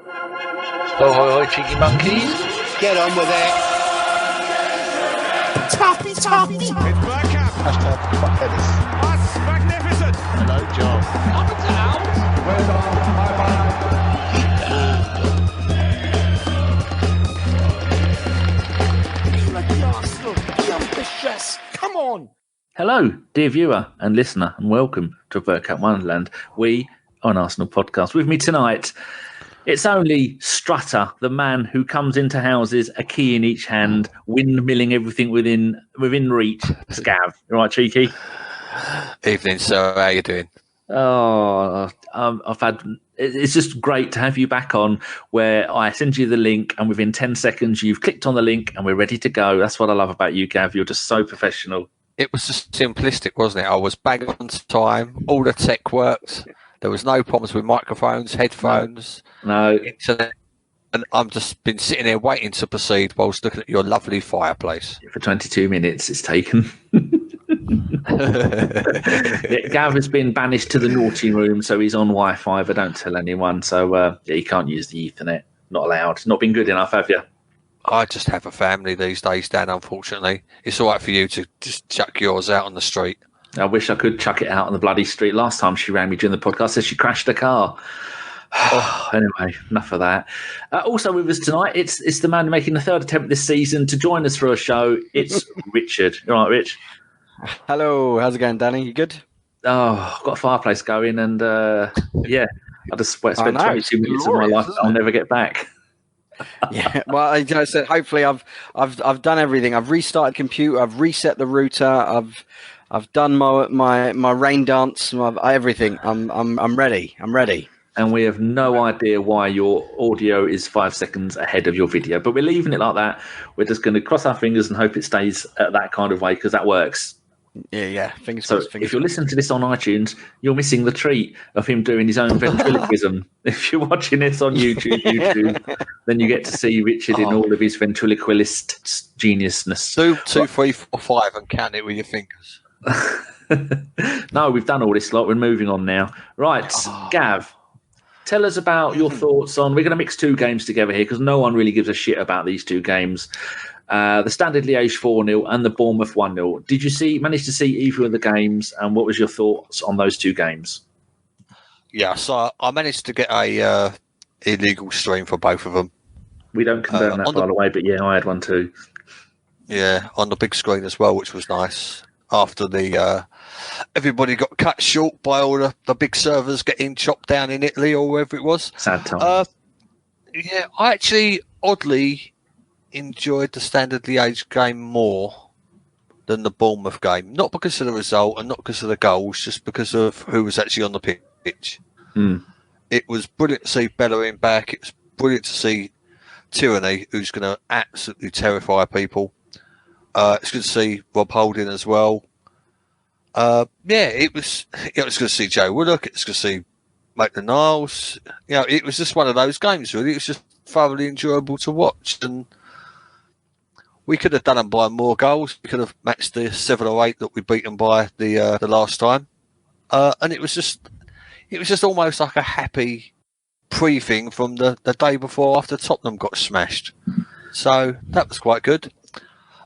Oh, hoi, hoi, cheeky monkeys. Get on with it. Toppy. It's Bergkamp. Hashtag fuck Dennis. That's magnificent. Hello, John. Up and down. Well done. Be ambitious. Come on. Hello, dear viewer and listener, and welcome to Bergkamp Wonderland. We are an Arsenal podcast. With me tonight, it's only Strutter, the man who comes into houses, a key in each hand, windmilling everything within reach. Scav, you right, cheeky? Evening, sir. How you doing? Oh, it's just great to have you back on, where I send you the link and within 10 seconds you've clicked on the link and we're ready to go. That's what I love about you, Gav. You're just so professional. It was just simplistic, wasn't it? I was bang on time. All the tech worked. There was no problems with microphones, headphones, No. internet. And I've just been sitting there waiting to proceed whilst looking at your lovely fireplace. For 22 minutes it's taken. Gav has been banished to the naughty room, so he's on Wi-Fi, but don't tell anyone. So he can't use the Ethernet. Not allowed. Not been good enough, have you? I just have a family these days, Dan, unfortunately. It's all right for you to just chuck yours out on the street. I wish I could chuck it out on the bloody street. Last time she rang me during the podcast, said she crashed a car. Anyway, enough of that. Also with us tonight, it's the man making the third attempt this season to join us for a show. It's Richard. You all right, Rich? Hello, how's it going, Danny? You good? Oh, I've got a fireplace going, and yeah, I just spent 22 minutes of my life I'll never get back. Yeah, well, I said hopefully I've done everything. I've restarted the computer. I've reset the router. I've done my rain dance. Everything. I'm ready. I'm ready. And we have no idea why your audio is 5 seconds ahead of your video, but we're leaving it like that. We're just going to cross our fingers and hope it stays that kind of way, because that works. Yeah. Fingers So crossed. if you're listening to this on iTunes, you're missing the treat of him doing his own ventriloquism. If you're watching this on YouTube, then you get to see Richard in all of his ventriloquist geniusness. 2, 2, 3, 4, 5, and count it with your fingers. No, we've done all this lot. We're moving on now. Right, Gav, tell us about your thoughts on... We're going to mix two games together here because no one really gives a shit about these two games. The Standard Liège 4-0 and the Bournemouth 1-0. Did you manage to see either of the games, and what was your thoughts on those two games? Yeah, so I managed to get a illegal stream for both of them. We don't condone that, by the way, but yeah, I had one too. Yeah, on the big screen as well, which was nice. After the everybody got cut short by all the big servers getting chopped down in Italy or wherever it was. Sad time. Yeah, I actually oddly enjoyed the Standard Liège game more than the Bournemouth game. Not because of the result and not because of the goals, just because of who was actually on the pitch. It was brilliant to see Bellerin back. It was brilliant to see Tierney, who's going to absolutely terrify people. It's good to see Rob Holding as well. It was good to see Joe Willock. It's good to see Maitland-Niles. It was just one of those games, really. It was just thoroughly enjoyable to watch. And we could have done them by more goals. We could have matched the 7 or 8 that we beat them by the last time. And it was just almost like a happy pre-thing from the day before after Tottenham got smashed. So that was quite good.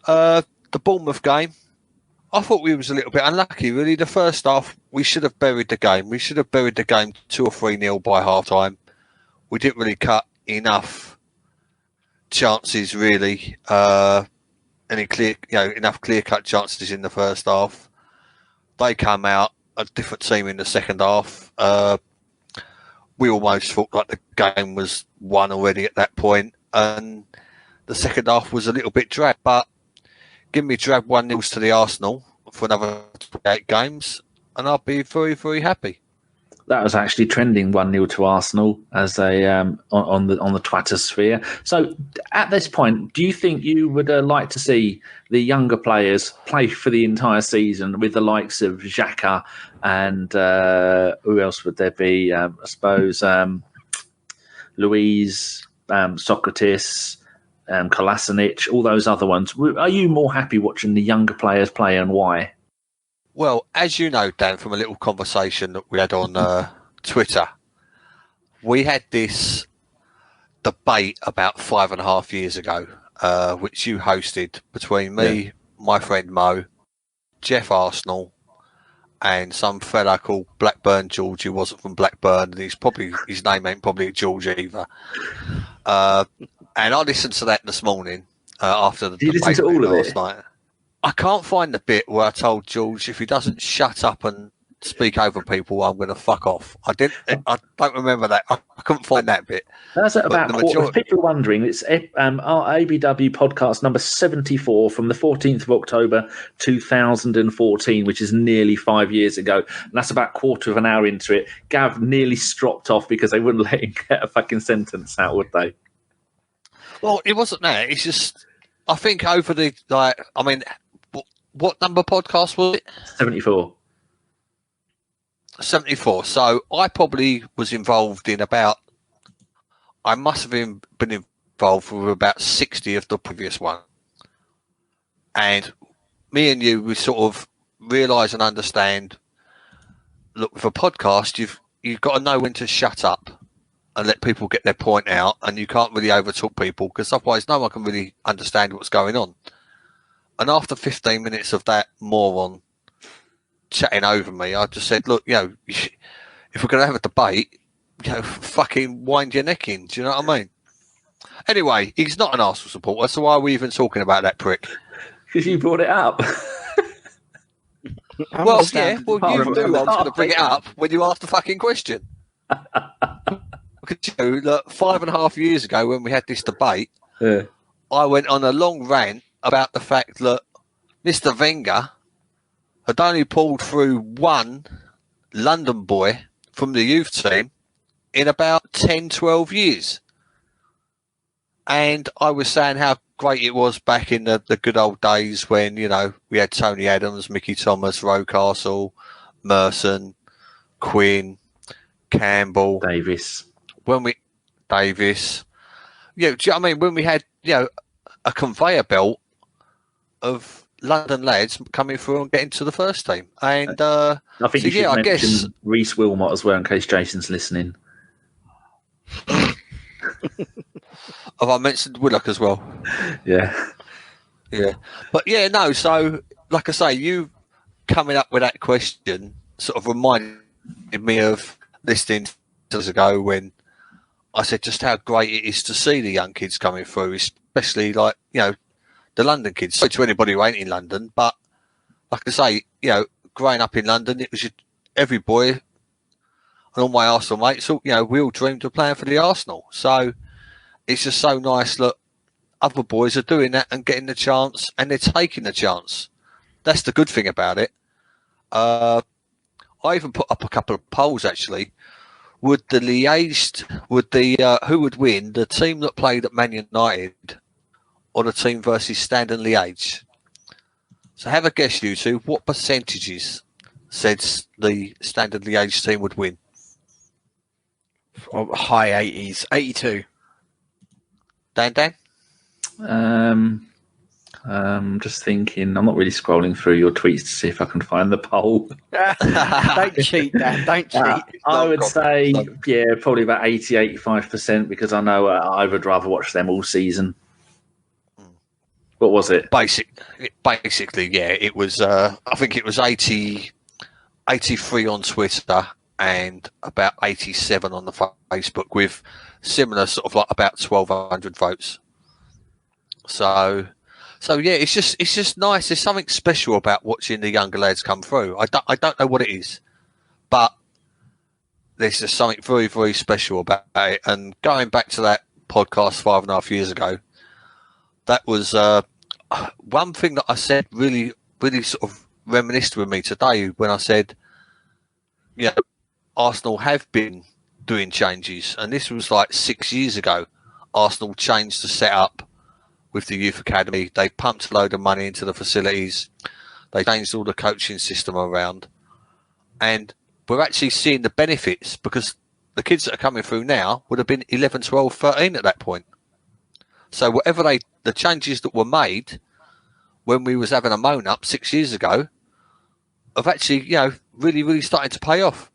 The Bournemouth game, I thought we was a little bit unlucky, really. The first half, we should have buried the game. We should have buried the game 2 or 3-0 by half-time. We didn't really cut enough chances, really. Enough clear-cut chances in the first half. They come out a different team in the second half. We almost thought like the game was won already at that point, and the second half was a little bit drab, but give me drab 1-0 to the Arsenal for another 28 games, and I'll be very, very happy. That was actually trending 1-0 to Arsenal as a on the Twitter sphere. So at this point, do you think you would like to see the younger players play for the entire season with the likes of Xhaka and who else would there be? I suppose Luiz, Sokratis, Kolasinac, all those other ones. Are you more happy watching the younger players play, and why? Well, as you know, Dan, from a little conversation that we had on Twitter, we had this debate about 5.5 years ago, which you hosted between me, my friend Mo, Jeff Arsenal, and some fella called Blackburn George, who wasn't from Blackburn, and his name ain't probably George either. And I listened to that this morning after the Did you listen to all of last it? night. I can't find the bit where I told George if he doesn't shut up and speak over people, I'm going to fuck off. I don't remember that. I couldn't find that bit. That's about if people are wondering, it's our ABW podcast number 74 from the 14th of October 2014, which is nearly 5 years ago. And that's about a quarter of an hour into it. Gav nearly stropped off because they wouldn't let him get a fucking sentence out, would they? Well, it wasn't that. It's just, I think over the, what number podcast was it? 74. 74. So I probably was involved in I must have been involved with about 60 of the previous one. And me and you, we sort of realise and understand, look, with a podcast, you've got to know when to shut up and let people get their point out, and you can't really overtalk people because otherwise no one can really understand what's going on. And after 15 minutes of that moron chatting over me, I just said, look, if we're going to have a debate, fucking wind your neck in. Do you know what I mean? Anyway, he's not an Arsenal supporter, so why are we even talking about that prick? Because you brought it up. You knew I was going to bring it up when you asked the fucking question. Look, 5.5 years ago when we had this debate, I went on a long rant about the fact that Mr. Wenger had only pulled through one London boy from the youth team in about 10, 12 years. And I was saying how great it was back in the good old days when, we had Tony Adams, Mickey Thomas, Rocastle, Merson, Quinn, Campbell. Davis. Davis. Do you know what I mean? When we had, a conveyor belt of London lads coming through and getting to the first team. And I think you should I mention guess Reece Wilmot as well, in case Jason's listening. Have I mentioned Willock as well? Yeah. Yeah. But no, so like I say, you coming up with that question sort of reminded me of listening years ago when I said just how great it is to see the young kids coming through, especially like, the London kids. So to anybody who ain't in London, but like I say, growing up in London, it was every boy and all my Arsenal mates, we all dreamed of playing for the Arsenal. So it's just so nice that other boys are doing that and getting the chance, and they're taking the chance. That's the good thing about it. I even put up a couple of polls actually. Who would win, the team that played at Man United or the team versus Standard Liège? So have a guess, you two. What percentages said the Standard Liège team would win? High 80s, 82. Dan? Just thinking, I'm not really scrolling through your tweets to see if I can find the poll. Don't cheat, Dan. Don't cheat. I would say, probably about 80-85%, because I know I would rather watch them all season. What was it? Basically, it was, I think it was 83 on Twitter and about 87 on the Facebook, with similar sort of like about 1,200 votes. So it's just nice. There's something special about watching the younger lads come through. I don't know what it is, but there's just something very, very special about it. And going back to that podcast 5.5 years ago, that was one thing that I said really, really sort of reminisced with me today when I said, Arsenal have been doing changes, and this was like 6 years ago. Arsenal changed the setup with the youth academy. They pumped a load of money into the facilities. They changed all the coaching system around, and we're actually seeing the benefits, because the kids that are coming through now would have been 11, 12, 13 at that point. So whatever the changes that were made when we was having a moan up 6 years ago have actually, really, really started to pay off.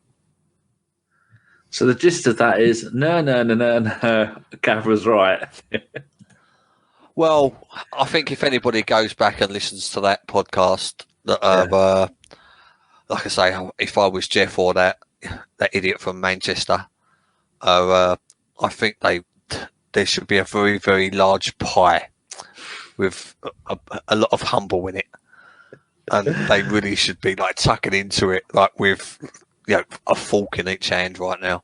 So the gist of that is, no. Gav was right. Well, I think if anybody goes back and listens to that podcast, that like I say, if I was Jeff or that idiot from Manchester, I think there should be a very, very large pie with a lot of humble in it, and they really should be like tucking into it, like with a fork in each hand right now.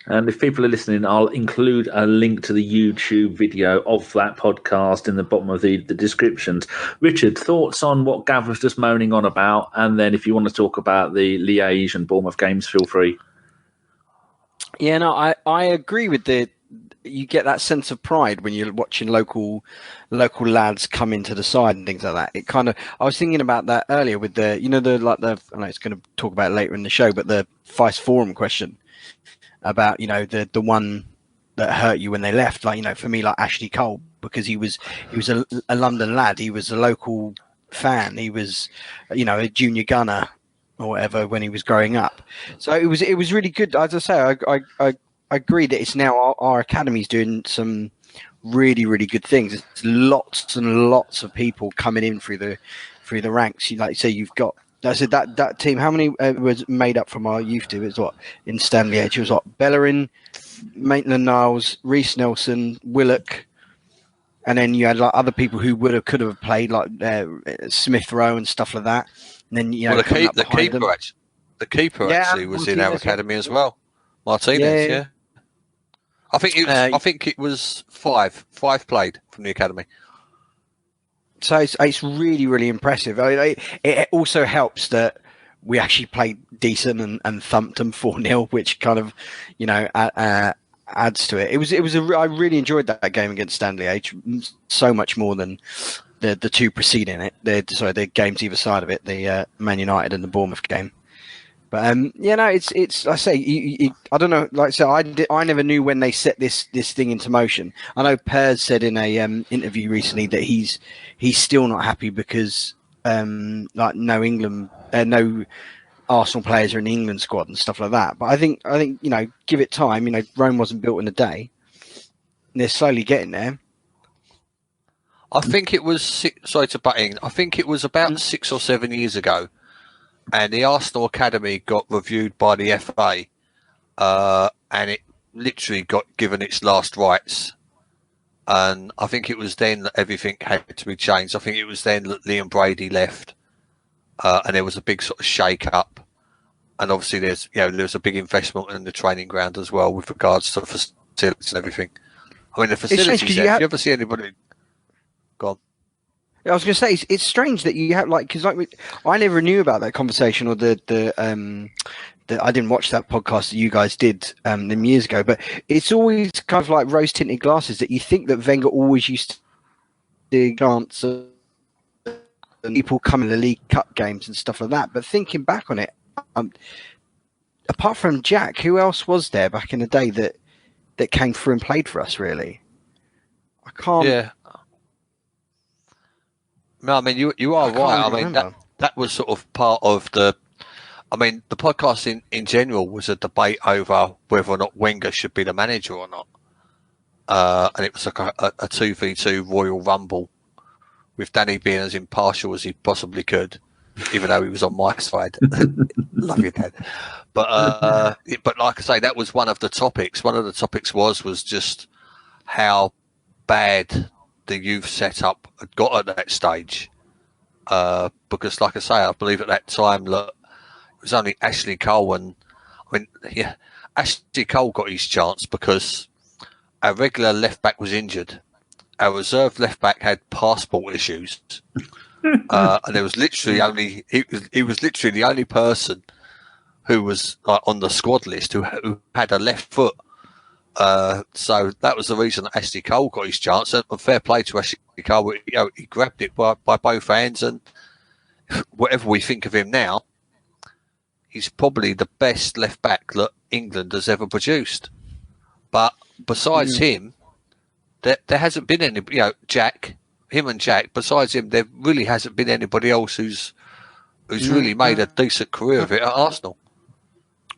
And if people are listening, I'll include a link to the YouTube video of that podcast in the bottom of the descriptions. Richard, thoughts on what Gav was just moaning on about? And then if you want to talk about the Liège and Bournemouth games, feel free. Yeah, no, I agree with you get that sense of pride when you're watching local lads come into the side and things like that. It kind of, I was thinking about that earlier with I know it's going to talk about it later in the show, but the Vice Forum question about, the one that hurt you when they left, for me, like Ashley Cole, because he was a London lad. He was a local fan. He was, a junior gunner or whatever when he was growing up. So it was really good. As I say, I agree that it's now our academy's doing some really, really good things. There's lots and lots of people coming in through the ranks. Like you say, you've got that team. How many was made up from our youth team? It was what in Stanley Edge. It was what Bellerin, Maitland-Niles, Reece Nelson, Willock, and then you had like other people who could have played like Smith Rowe and stuff like that. And then the keeper actually was in our academy as well. Martinez, yeah. I think it was five played from the academy. So it's really, really impressive. It also helps that we actually played decent and thumped them 4-0, which kind of, adds to it. I really enjoyed that game against Stanley Edge so much more than the two preceding it. The games either side of it, the Man United and the Bournemouth game. But it's I say I don't know. Like so, I never knew when they set this thing into motion. I know Pers said in a interview recently that he's still not happy because no Arsenal players are in the England squad and stuff like that. But I think give it time. Rome wasn't built in a day. And they're slowly getting there. I think it was sorry to butt in. I think it was about 6 or 7 years ago. And the Arsenal Academy got reviewed by the FA, and it literally got given its last rites. And I think it was then that everything had to be changed. I think it was then that Liam Brady left, and there was a big sort of shake-up. And obviously, there was a big investment in the training ground as well with regards to facilities and everything. I mean, the facilities. If you ever see anybody, go on. I was going to say it's strange that you have because I never knew about that conversation or the I didn't watch that podcast that you guys did them years ago, but it's always kind of like rose tinted glasses that you think that Wenger always used to glance at people coming to the League Cup games and stuff like that. But thinking back on it, apart from Jack, who else was there back in the day that came through and played for us? Really, I can't. Yeah. No, I mean you are right. I mean that was sort of part of the. I mean the podcast in general was a debate over whether or not Wenger should be the manager or not, and it was like a 2v2 Royal Rumble, with Danny being as impartial as he possibly could, even though he was on my side. Love you, Dad. But like I say, that was one of the topics. One of the topics was just how bad the youth setup had got at that stage, because like I say, I believe at that time that it was only Ashley Cole, and Ashley Cole got his chance because our regular left back was injured, our reserve left back had passport issues, and there was literally only he was literally the only person who was on the squad list who had a left foot. So that was the reason that Ashley Cole got his chance, and fair play to Ashley Cole. He grabbed it by both hands, and whatever we think of him now, he's probably the best left back that England has ever produced. But besides him, there hasn't been any. Jack, besides him, there really hasn't been anybody else who's really made a decent career of it at Arsenal.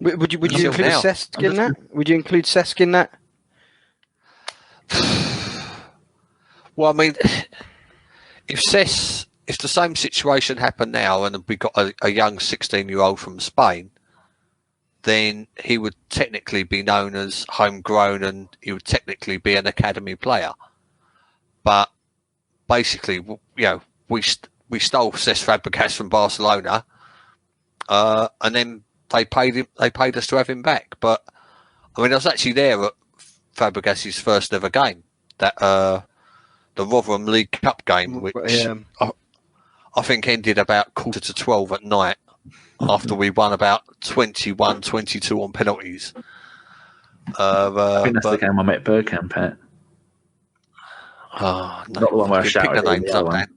Would you Until include now. Cesc in that? Would you include Cesc in that? Well, I mean, if the same situation happened now and we got a young 16-year-old from Spain, then he would technically be known as homegrown and he would technically be an academy player. But basically, we stole Cesc Fabregas from Barcelona, and then they paid us to have him back. But I mean, I was actually there at Fabregas's first ever game, that the Rotherham League Cup game, which I think ended about 11:45 at night after we won about 21-22 on penalties. I think that's the game I met Bergkamp at. Oh, no. Not the one where I shouted. Pick the names up, one.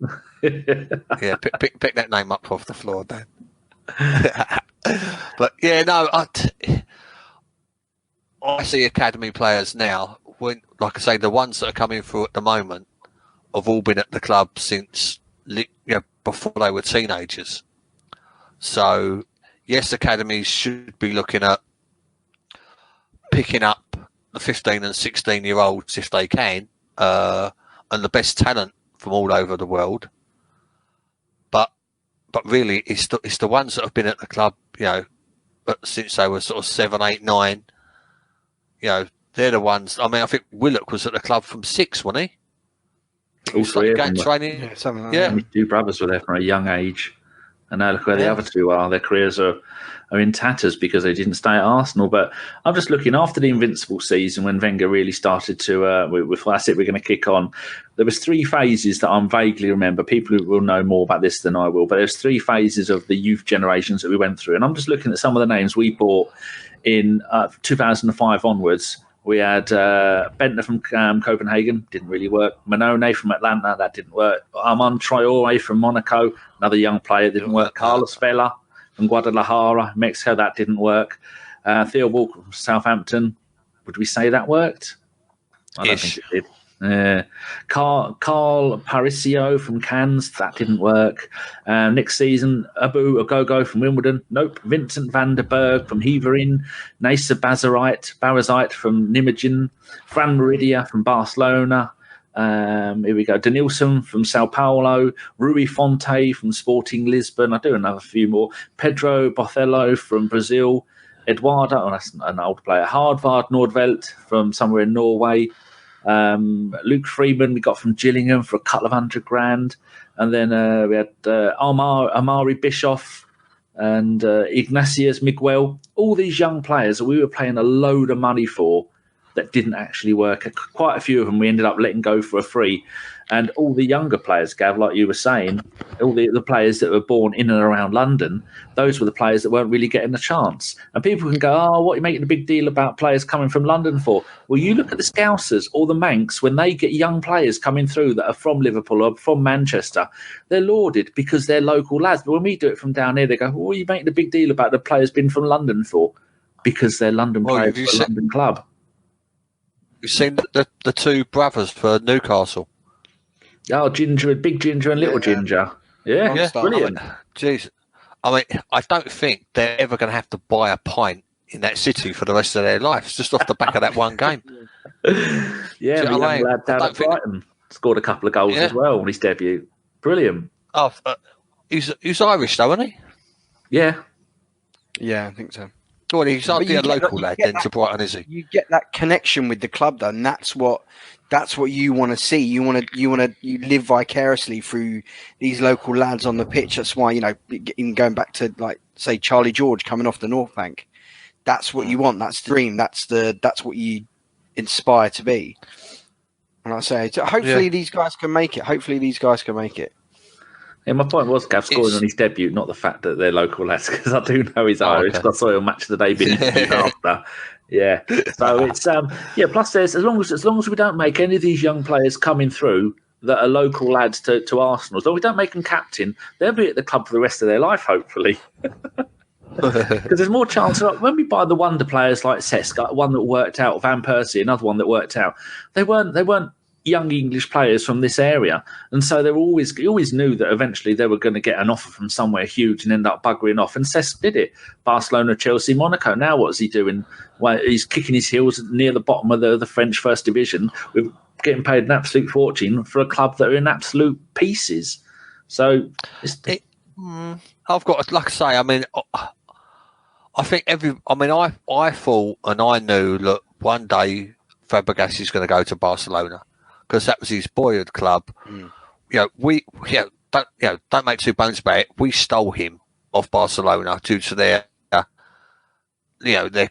Dan. Yeah, pick that name up off the floor, Dan. But yeah, no, I see academy players now. When, like I say, the ones that are coming through at the moment have all been at the club since before they were teenagers. So yes, academies should be looking at picking up the 15 and 16-year-olds if they can, and the best talent from all over the world. But really, it's the ones that have been at the club, since they were sort of 7, 8, 9. They're the ones. I mean, I think Willock was at the club from 6, wasn't he? All three of them. Training. Yeah, something like Yeah. that. My two brothers were there from a young age, and now look where the other two are. Their careers are in tatters because they didn't stay at Arsenal. But I'm just looking after the Invincible season when Wenger really started to. That's it. We're going to kick on. There was 3 phases that I vaguely remember. People who will know more about this than I will, but there's 3 phases of the youth generations that we went through, and I'm just looking at some of the names we bought in 2005 onwards. We had Bentner from Copenhagen, didn't really work. Manone from Atlanta, that didn't work. Armand Traoré from Monaco, another young player, didn't work. Carlos Vela from Guadalajara, Mexico, that didn't work. Theo Walker from Southampton, would we say that worked? I don't think it did. Carl Parisio from Cannes, that didn't work. Next season, Abu Ogogo from Wimbledon, nope. Vincent van der Berg from Heverin, Nasa Barazite from Nijmegen, Fran Meridia from Barcelona. Here we go. Denilson from Sao Paulo, Rui Fonte from Sporting Lisbon. I do another few more. Pedro Bothello from Brazil. Eduardo, that's an old player. Hardvard Nordvelt from somewhere in Norway. Luke Freeman we got from Gillingham for a couple of $100,000, and then we had Amari Bischoff and Ignatius Miguel. All these young players that we were paying a load of money for that didn't actually work. Quite a few of them we ended up letting go for a free. And all the younger players, Gav, like you were saying, all the players that were born in and around London, those were the players that weren't really getting a chance. And people can go, what are you making a big deal about players coming from London for? Well, you look at the Scousers or the Manx, when they get young players coming through that are from Liverpool or from Manchester, they're lauded because they're local lads. But when we do it from down here, they go, what are you making a big deal about the players been from London for? Because they're London players for a London club. You've seen the 2 brothers for Newcastle. Oh, Big Ginger and Little Ginger. Yeah, brilliant. Jeez. I mean, I don't think they're ever going to have to buy a pint in that city for the rest of their lives, just off the back of that one game. Yeah, the young lad down at Brighton scored a couple of goals as well on his debut. Brilliant. Oh, he's Irish though, isn't he? Yeah. Yeah, I think so. Well, he's not a local lad then to Brighton, is he? You get that connection with the club, though, and that's what you want to see. You live vicariously through these local lads on the pitch. That's why, in going back to, like, say, Charlie George coming off the North Bank. That's what you want. That's the dream. That's what you inspire to be. And I say, hopefully these guys can make it. Yeah, my point was Gav scoring on his debut, not the fact that they're local lads, because I do know he's Irish. Okay. I saw him Match of the Day being interviewed after. Yeah, so it's Plus, there's as long as we don't make any of these young players coming through that are local lads to Arsenal, as long as we don't make them captain, they'll be at the club for the rest of their life, hopefully. Because there's more chance when we buy the wonder players like Cesc, one that worked out, Van Persie, another one that worked out. They weren't young English players from this area. And so he always knew that eventually they were going to get an offer from somewhere huge and end up buggering off. And Cesc did it. Barcelona, Chelsea, Monaco. Now what's he doing? Well, he's kicking his heels near the bottom of the French First Division with getting paid an absolute fortune for a club that are in absolute pieces. So I've got, like I say, I mean, I think I thought and I knew, look, one day Fabregas is going to go to Barcelona because that was his boyhood club. Don't make two bones about it. We stole him off Barcelona due to their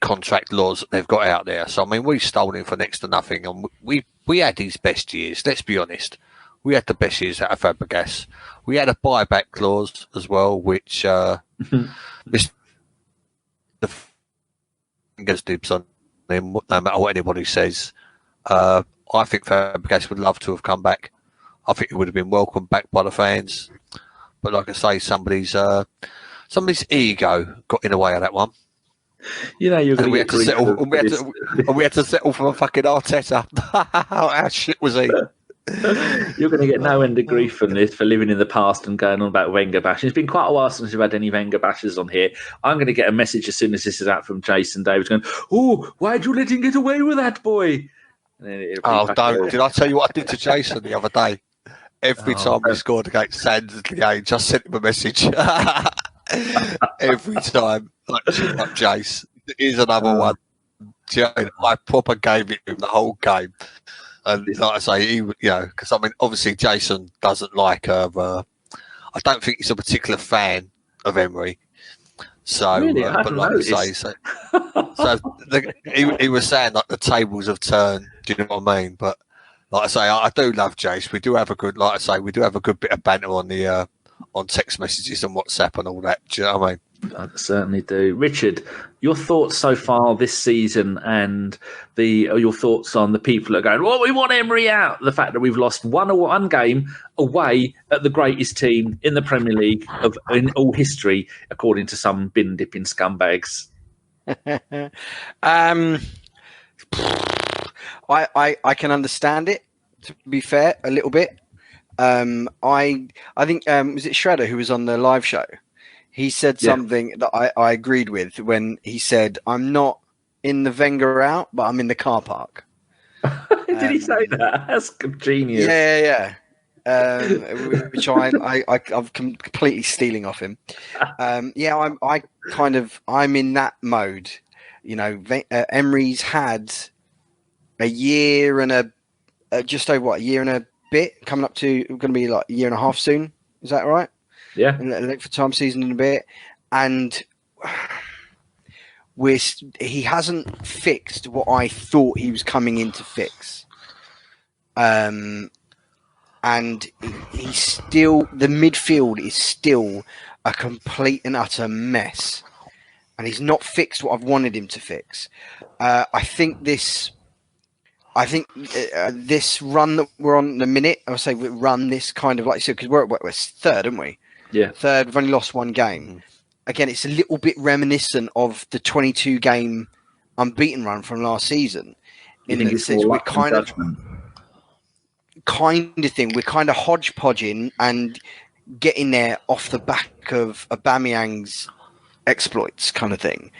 contract laws that they've got out there. So I mean, we stole him for next to nothing, and we had his best years. Let's be honest, we had the best years out of Fabregas. We had a buyback clause as well, which Mr. Gets dibs on him, no matter what anybody says. I think Fabregas would love to have come back. I think it would have been welcomed back by the fans. But like I say, somebody's ego got in the way of that one. You know, you're going we had to settle for a fucking Arteta. How shit was he? You're going to get no end of grief from this for living in the past and going on about Wenger bashing. It's been quite a while since we've had any Wenger bashers on here. I'm going to get a message as soon as this is out from Jason Davis going, "Oh, why'd you let him get away with that, boy?" Oh, don't. Did I tell you what I did to Jason the other day? Every time we scored against Sands Liège, just sent him a message. Every time. Like Jace. Here's another one. I proper gave it him the whole game. And like I say, because I mean, obviously Jason doesn't like I don't think he's a particular fan of Emery. So, really? But like I say, he was saying like the tables have turned. Do you know what I mean? But like I say, I do love Jace. We do have a good, like I say, we do have a good bit of banter on the on text messages and WhatsApp and all that. Do you know what I mean? I certainly do. Richard, your thoughts so far this season and your thoughts on the people that are going, well, we want Emery out. The fact that we've lost one game away at the greatest team in the Premier League in all history, according to some bin-dipping scumbags. I can understand it, to be fair, a little bit. I think, was it Shredder who was on the live show? He said something that I agreed with when he said, I'm not in the Wenger out, but I'm in the car park. Did he say that? That's genius. Yeah. Which I'm completely stealing off him. I'm in that mode. You know, Emery's had a year and just over a year and a bit, coming up to going to be like a year and a half soon. Is that right? Yeah, for time season in a bit, and he hasn't fixed what I thought he was coming in to fix, and he's still, the midfield is still a complete and utter mess, and he's not fixed what I've wanted him to fix. I think this run that we're on in a minute, I would say we run this kind of like, so because we're third, aren't we? Yeah, third. We've only lost one game. Again, it's a little bit reminiscent of the 22-game unbeaten run from last season. In the sense, we're kind of thing. We're kind of hodgepodging and getting there off the back of Aubameyang's exploits, kind of thing.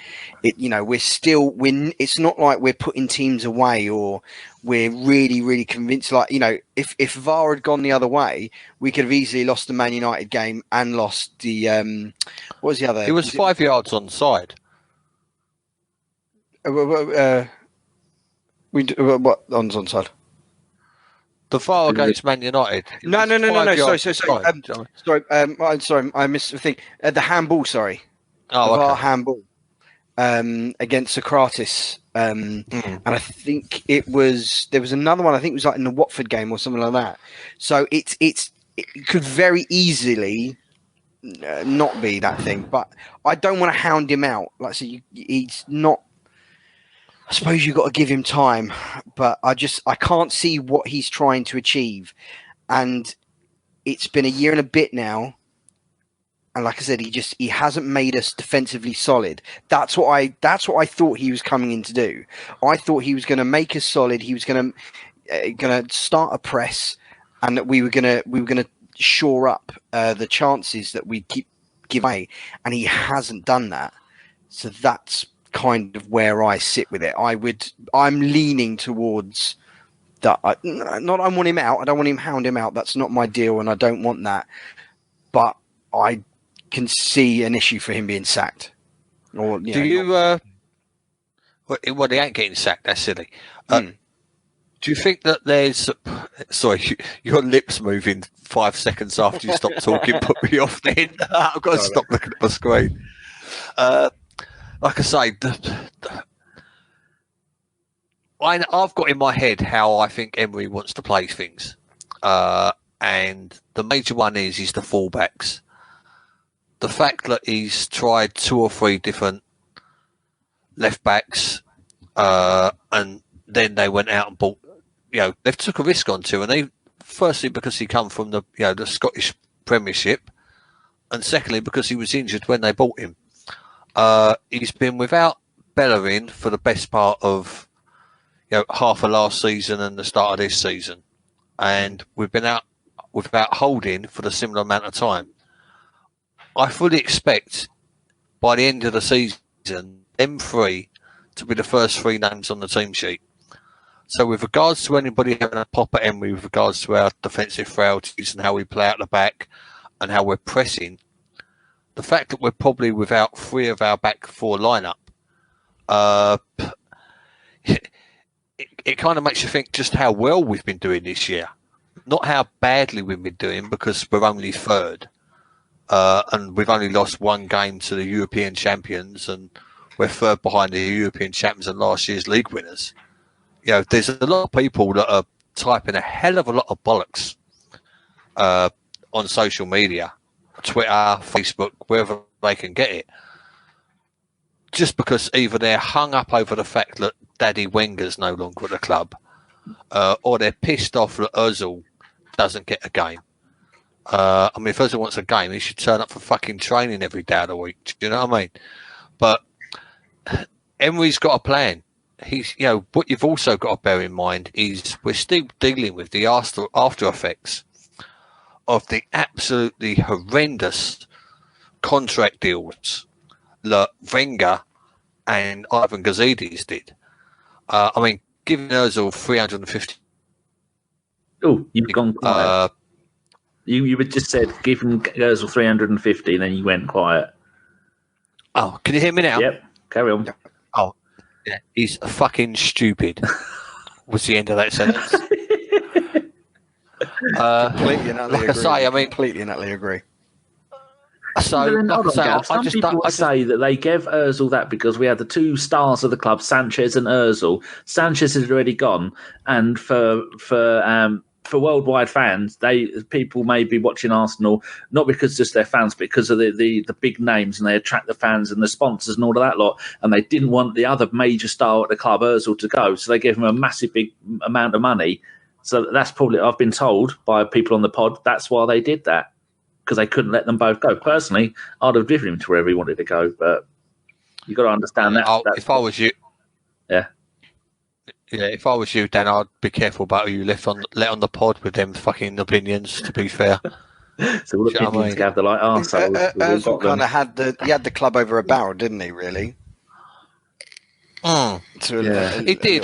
It's not like we're putting teams away or we're really, really convinced. Like, if VAR had gone the other way, we could have easily lost the Man United game and lost the what was the other? It was 5 yards onside. What onside? The VAR against Man United. No. Sorry. Sorry. I missed the thing. The handball. Sorry. Oh, VAR handball against Sokratis. And I think there was another one. I think it was like in the Watford game or something like that. So it could very easily not be that thing. But I don't want to hound him out. Like I said, he's not. I suppose you've got to give him time, but I can't see what he's trying to achieve. And it's been a year and a bit now. And like I said, he hasn't made us defensively solid. That's what I thought he was coming in to do. I thought he was going to make us solid. He was going to going to start a press, and that we were going to shore up the chances that we keep give away, and he hasn't done that. So that's kind of where I sit with it. I'm leaning towards that. I want him out. I don't want him hound him out. That's not my deal, and I don't want that. But I can see an issue for him being sacked. Or do you? Well, they ain't getting sacked. That's silly. Do you think that there's... Sorry, your lips moving 5 seconds after you stop talking put me off then. I've got to stop looking at my screen. Like I say, I've got in my head how I think Emery wants to play things. And the major one is the fullbacks. The fact that he's tried 2 or 3 different left backs and then they went out and bought... they've took a risk on 2, and they firstly because he come from the the Scottish Premiership, and secondly because he was injured when they bought him. He's been without Bellerin for the best part of half of last season and the start of this season, and we've been out without Holding for the similar amount of time. I fully expect by the end of the season them 3 to be the first 3 names on the team sheet. So with regards to anybody having a pop at Emery with regards to our defensive frailties and how we play out the back and how we're pressing, the fact that we're probably without 3 of our back 4 lineup, it kind of makes you think just how well we've been doing this year. Not how badly we've been doing, because we're only 3rd. And we've only lost 1 game to the European champions, and we're 3rd behind the European champions and last year's league winners. There's a lot of people that are typing a hell of a lot of bollocks on social media, Twitter, Facebook, wherever they can get it, just because either they're hung up over the fact that Daddy Wenger's no longer at the club, or they're pissed off that Ozil doesn't get a game. If Ozil wants a game, he should turn up for fucking training every day of the week. Do you know what I mean? But Emery's got a plan. He's, what you've also got to bear in mind is we're still dealing with the after effects of the absolutely horrendous contract deals that Wenger and Ivan Gazidis did. Giving Ozil 350. Oh, you've gone quiet. You just said give him Ozil 350, and then you went quiet. Oh, can you hear me now? Yep, carry on. Oh, yeah, he's fucking stupid. Was the end of that sentence? Completely and utterly agree. Completely and utterly agree. So, some people say that they gave Ozil that because we had the 2 stars of the club, Sanchez and Ozil. Sanchez had already gone, and for worldwide fans, people may be watching Arsenal not because just they're fans, but because of the big names, and they attract the fans and the sponsors and all of that lot. And they didn't want the other major star at the club, Ozil, to go, so they gave him a massive big amount of money. So that's probably, I've been told by people on the pod, that's why they did that, because they couldn't let them both go. Personally, I'd have driven him to wherever he wanted to go, but you've got to understand that. If I was you, yeah, if I was you, then I'd be careful about who you let on the pod with them fucking opinions. To be fair, so all opinions have the like arseholes. Ozil kind of had the club over a barrel, didn't he? Really. Yeah. He did.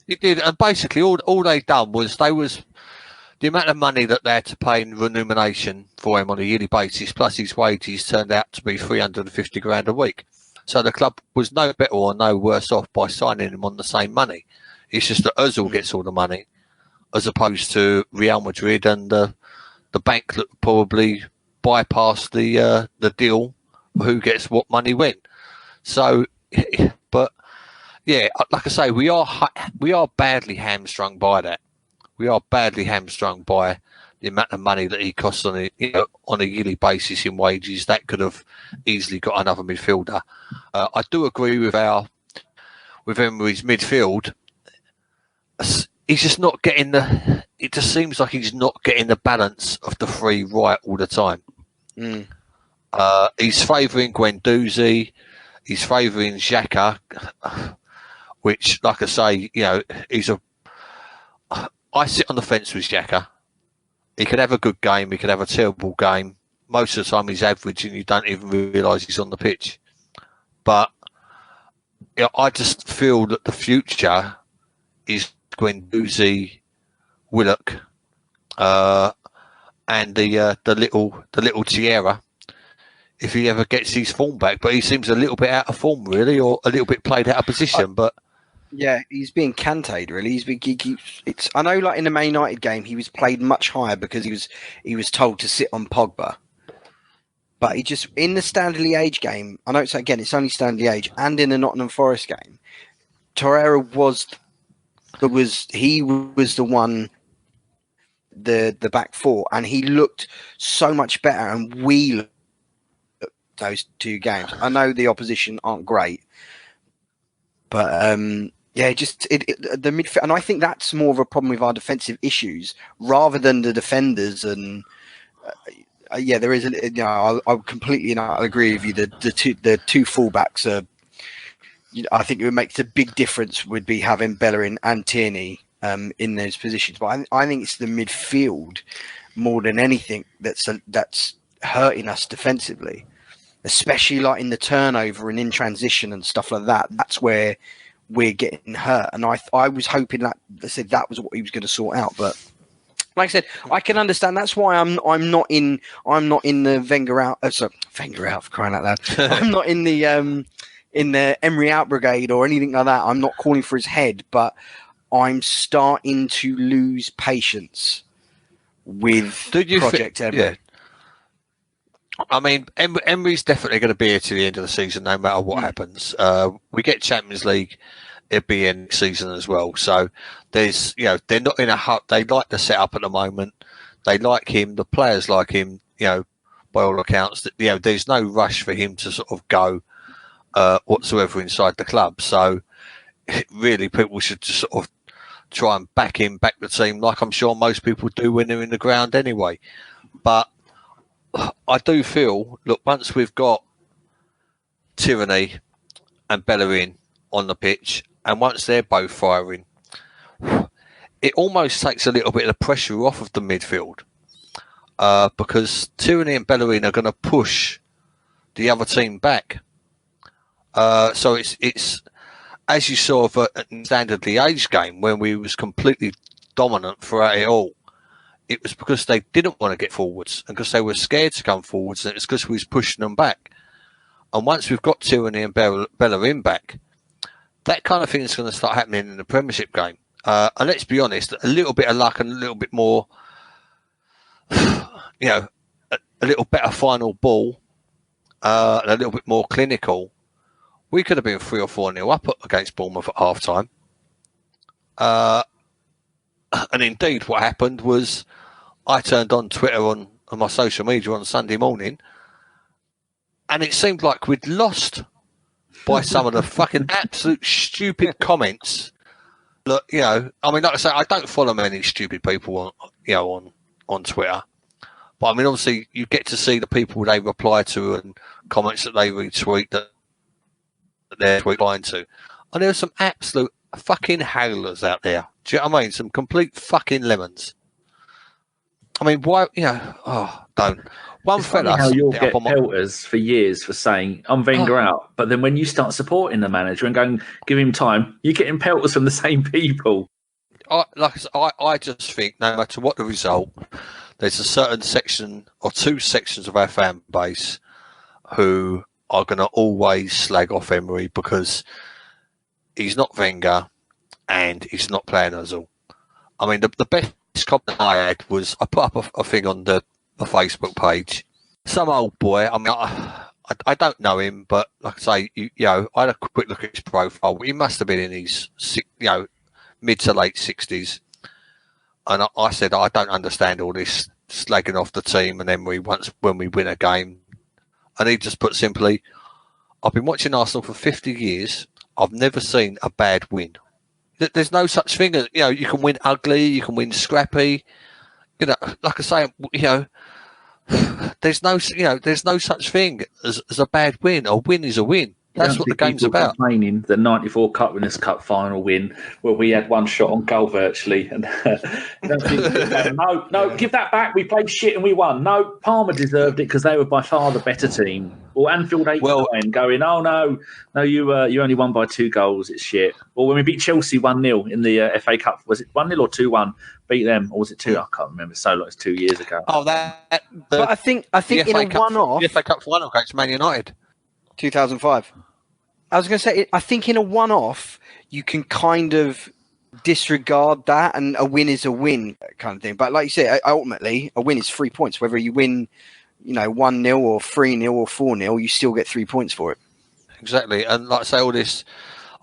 He did, and basically all they done was the amount of money that they had to pay in remuneration for him on a yearly basis, plus his wages, turned out to be 350 grand a week. So the club was no better or no worse off by signing him on the same money. It's just that Ozil gets all the money, as opposed to Real Madrid and the bank that probably bypassed the deal for who gets what money when. So, but yeah, like I say, we are badly hamstrung by that. We are badly hamstrung by the amount of money that he costs on a yearly basis in wages. That could have easily got another midfielder. I do agree with Emery's midfield. He's just not getting it just seems like he's not getting the balance of the 3 right all the time. He's favouring Guendouzi. He's favouring Xhaka, which, like I say, I sit on the fence with Xhaka. He could have a good game. He could have a terrible game. Most of the time he's average and you don't even realise he's on the pitch. But I just feel that the future is Guendouzi, Willock, and the little Tierra, if he ever gets his form back. But he seems a little bit out of form, really, or a little bit played out of position. But yeah, he's being canted, really. I know, like in the Man United game, he was played much higher because he was told to sit on Pogba. But he just, in the Standard Liège game, I know it's only Standard Liège, and in the Nottingham Forest game, Torreira was the one, the back four, and he looked so much better, and we looked at those two games. I know the opposition aren't great, but yeah, just the midfield, and I think that's more of a problem with our defensive issues rather than the defenders. And yeah, there is. I completely agree with you. The two fullbacks are. I think it would make a big difference would be having Bellerin and Tierney in those positions. But I think it's the midfield more than anything that's hurting us defensively, especially like in the turnover and in transition and stuff like that. That's where we're getting hurt. And I was hoping that that was what he was going to sort out, but. Like I said, I can understand. That's why I'm not in the Wenger out. Wenger out, for crying out loud. I'm not in the Emery out brigade or anything like that. I'm not calling for his head, but I'm starting to lose patience with Project Emery. Yeah. I mean, Emery's definitely going to be here to the end of the season, no matter what happens. We get Champions League. It'll be in season as well. So there's, they're not in a hut. They like the setup at the moment. They like him. The players like him, by all accounts. There's no rush for him to sort of go whatsoever inside the club. So really people should just sort of try and back the team like I'm sure most people do when they're in the ground anyway. But I do feel, look, once we've got Tierney and Bellerin on the pitch, and once they're both firing, it almost takes a little bit of the pressure off of the midfield because Tierney and Bellerin are going to push the other team back. So it's as you saw for a Standard Liège game when we was completely dominant throughout it all. It was because they didn't want to get forwards and because they were scared to come forwards, and it was because we was pushing them back. And once we've got Tierney and Bellerin back, that kind of thing is going to start happening in the Premiership game. And let's be honest, a little bit of luck and a little bit more, a little better final ball, and a little bit more clinical, we could have been 3 or 4-0 up against Bournemouth at half time. And indeed, what happened was I turned on Twitter on my social media on Sunday morning, and it seemed like we'd lost by some of the fucking absolute stupid comments. Look, I mean, like I say, I don't follow many stupid people on Twitter, but I mean, obviously, you get to see the people they reply to and comments that they retweet that they're replying to, and there's some absolute fucking howlers out there. Do you know what I mean? Some complete fucking lemons. I mean, why? Don't. One fella. How you'll get pelters for years for saying I'm Wenger out, but then when you start supporting the manager and going give him time, you're getting pelters from the same people. I just think no matter what the result, there's a certain section or two sections of our fan base who are going to always slag off Emery because he's not Wenger and he's not playing Ozil. I mean, the best comment I had was I put up a thing on the Facebook page. Some old boy, I mean, I don't know him, but like I say, I had a quick look at his profile. He must have been in his, mid to late 60s. And I said, I don't understand all this slagging off the team and Emery when we win a game. And he just put simply, I've been watching Arsenal for 50 years. I've never seen a bad win. There's no such thing as, you can win ugly, you can win scrappy. Like I say, there's no such thing as a bad win. A win is a win. That's what the game's about. Complaining the '94 Cup Winners' Cup final win, where we had one shot on goal virtually, and no, give that back. We played shit and we won. No, Parma deserved it because they were by far the better team. Or Anfield 8-9 going, oh no, you only won by 2 goals. It's shit. Or when we beat Chelsea 1-0 in the FA Cup, was it 1-0 or 2-1? Beat them, or was it 2? I can't remember. So long, it's 2 years ago. Oh, but I think in a one-off, the FA Cup final against Man United, 2005. I was going to say, I think in a one-off, you can kind of disregard that, and a win is a win kind of thing. But like you say, ultimately, a win is 3 points. Whether you win, 1-0 or 3-0 or 4-0, you still get 3 points for it. Exactly. And like I say, all this,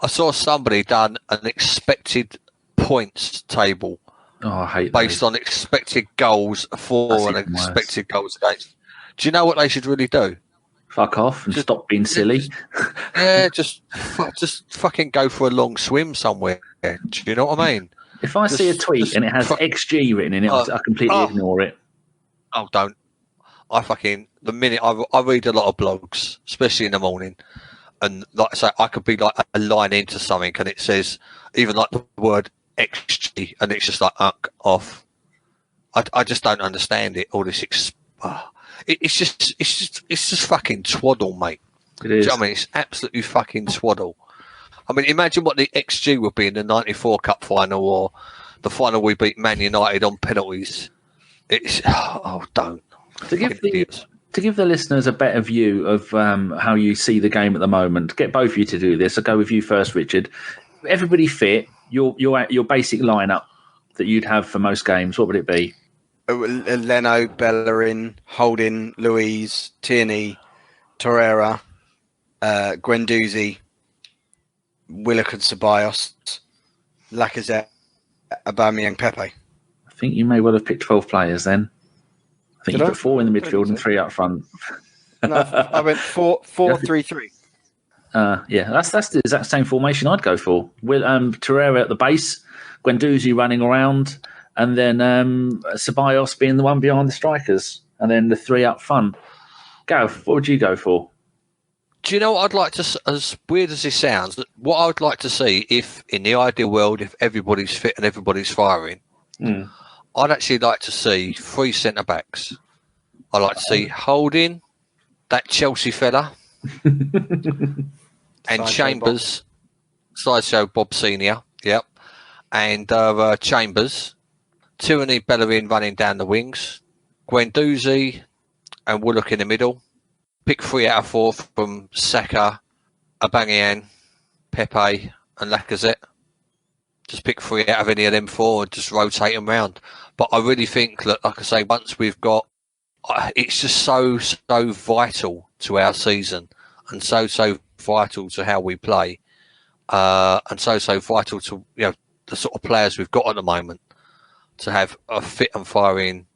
I saw somebody done an expected points table. Oh, I hate based on expected goals for and expected goals against. Do you know what they should really do? Fuck off and stop being silly. Just fucking go for a long swim somewhere. Do you know what I mean? If I see a tweet and it has XG written in it, I completely ignore it. Oh, don't. The minute I read a lot of blogs, especially in the morning, and like I say, I could be like a line into something and it says even like the word XG and it's just like off. I just don't understand it. All this it's just fucking twaddle, mate. It is. Do you know what I mean? It's absolutely fucking twaddle. I mean, imagine what the XG would be in the '94 Cup final or the final we beat Man United on penalties. It's don't. To give the listeners a better view of how you see the game at the moment, get both of you to do this. I'll go with you first, Richard. Everybody fit. Your basic lineup that you'd have for most games, what would it be? Leno, Bellerin, Holding, Luiz, Tierney, Torreira, Guendouzi, Willock and Ceballos, Lacazette, Aubameyang, Pepe. I think you may well have picked 12 players then. I think you put 4 in the midfield and 3 up front. No, I went 4-3-3. Yeah, that's the exact same formation I'd go for. Torreira at the base, Guendouzi running around, and then Ceballos being the one behind the strikers, and then the 3 up front. Gav, what would you go for? Do you know what I'd like to, as weird as this sounds, what I would like to see if, in the ideal world, if everybody's fit and everybody's firing, I'd actually like to see 3 centre-backs. I'd like to see Holding, that Chelsea fella, and Chambers, Sideshow Bob Senior, yep, and Chambers, Tierney, Bellerin running down the wings, Guendouzi and Willock in the middle. Pick 3 out of 4 from Xhaka, Aubameyang, Pepe and Lacazette. Just pick 3 out of any of them 4 and just rotate them round. But I really think that, like I say, once we've got, it's just so vital to our season and so vital to how we play, and so vital to the sort of players we've got at the moment to have a fit and firing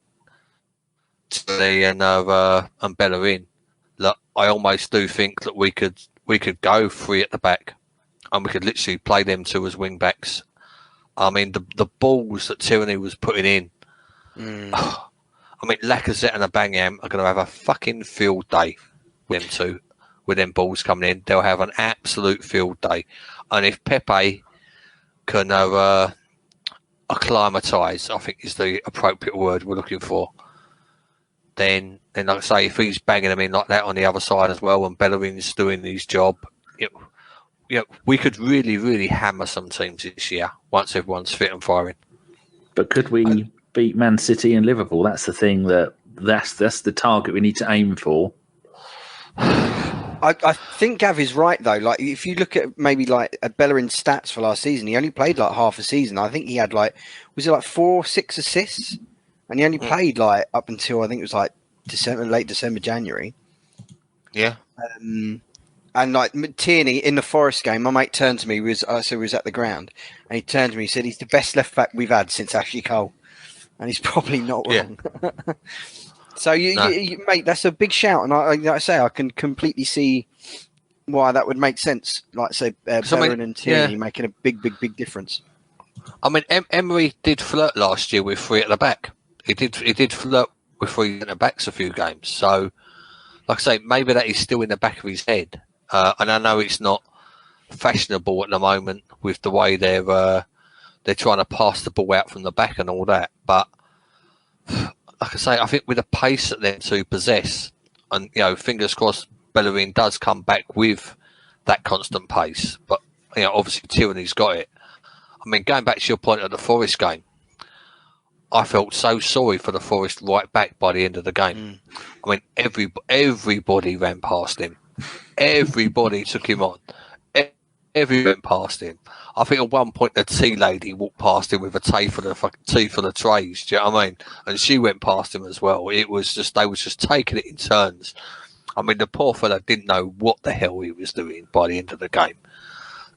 Tierney and Bellerin. Look, I almost do think that we could go 3 at the back and we could literally play them 2 as wing backs. I mean, the balls that Tierney was putting in. I mean, Lacazette and Aubameyang are going to have a fucking field day with them 2, with them balls coming in. They'll have an absolute field day. And if Pepe can acclimatise, I think is the appropriate word we're looking for, then like I say, if he's banging them in like that on the other side as well and Bellerin's doing his job, we could really, really hammer some teams this year once everyone's fit and firing. But could we beat Man City and Liverpool? That's the thing that's the target we need to aim for. I think Gav is right though. Like if you look at maybe like Bellerin's stats for last season, he only played like half a season. I think he had was it like 4-6 assists, and he only played like up until I think it was like late December, January. Yeah. And like Tierney in the Forest game, my mate turned to me, we was at the ground, and he turned to me and said he's the best left back we've had since Ashley Cole, and he's probably not wrong. Yeah. So you, mate, that's a big shout, and like I say, I can completely see why that would make sense. Like say, Bellerin and Tierney making a big difference. I mean, Emery did flirt last year with 3 at the back. He did flirt with 3 at the backs a few games. So, like I say, maybe that is still in the back of his head. And I know it's not fashionable at the moment with the way they're trying to pass the ball out from the back and all that. But like I say, I think with the pace that them two possess, and fingers crossed, Bellerin does come back with that constant pace. But obviously Tierney's got it. I mean, going back to your point of the Forest game, I felt so sorry for the Forest right back by the end of the game. I mean, everybody ran past him. Everybody took him on. Everyone went past him. I think at one point the tea lady walked past him with a tea full of trays. Do you know what I mean? And she went past him as well. It was just they was just taking it in turns. I mean, the poor fella didn't know what the hell he was doing by the end of the game.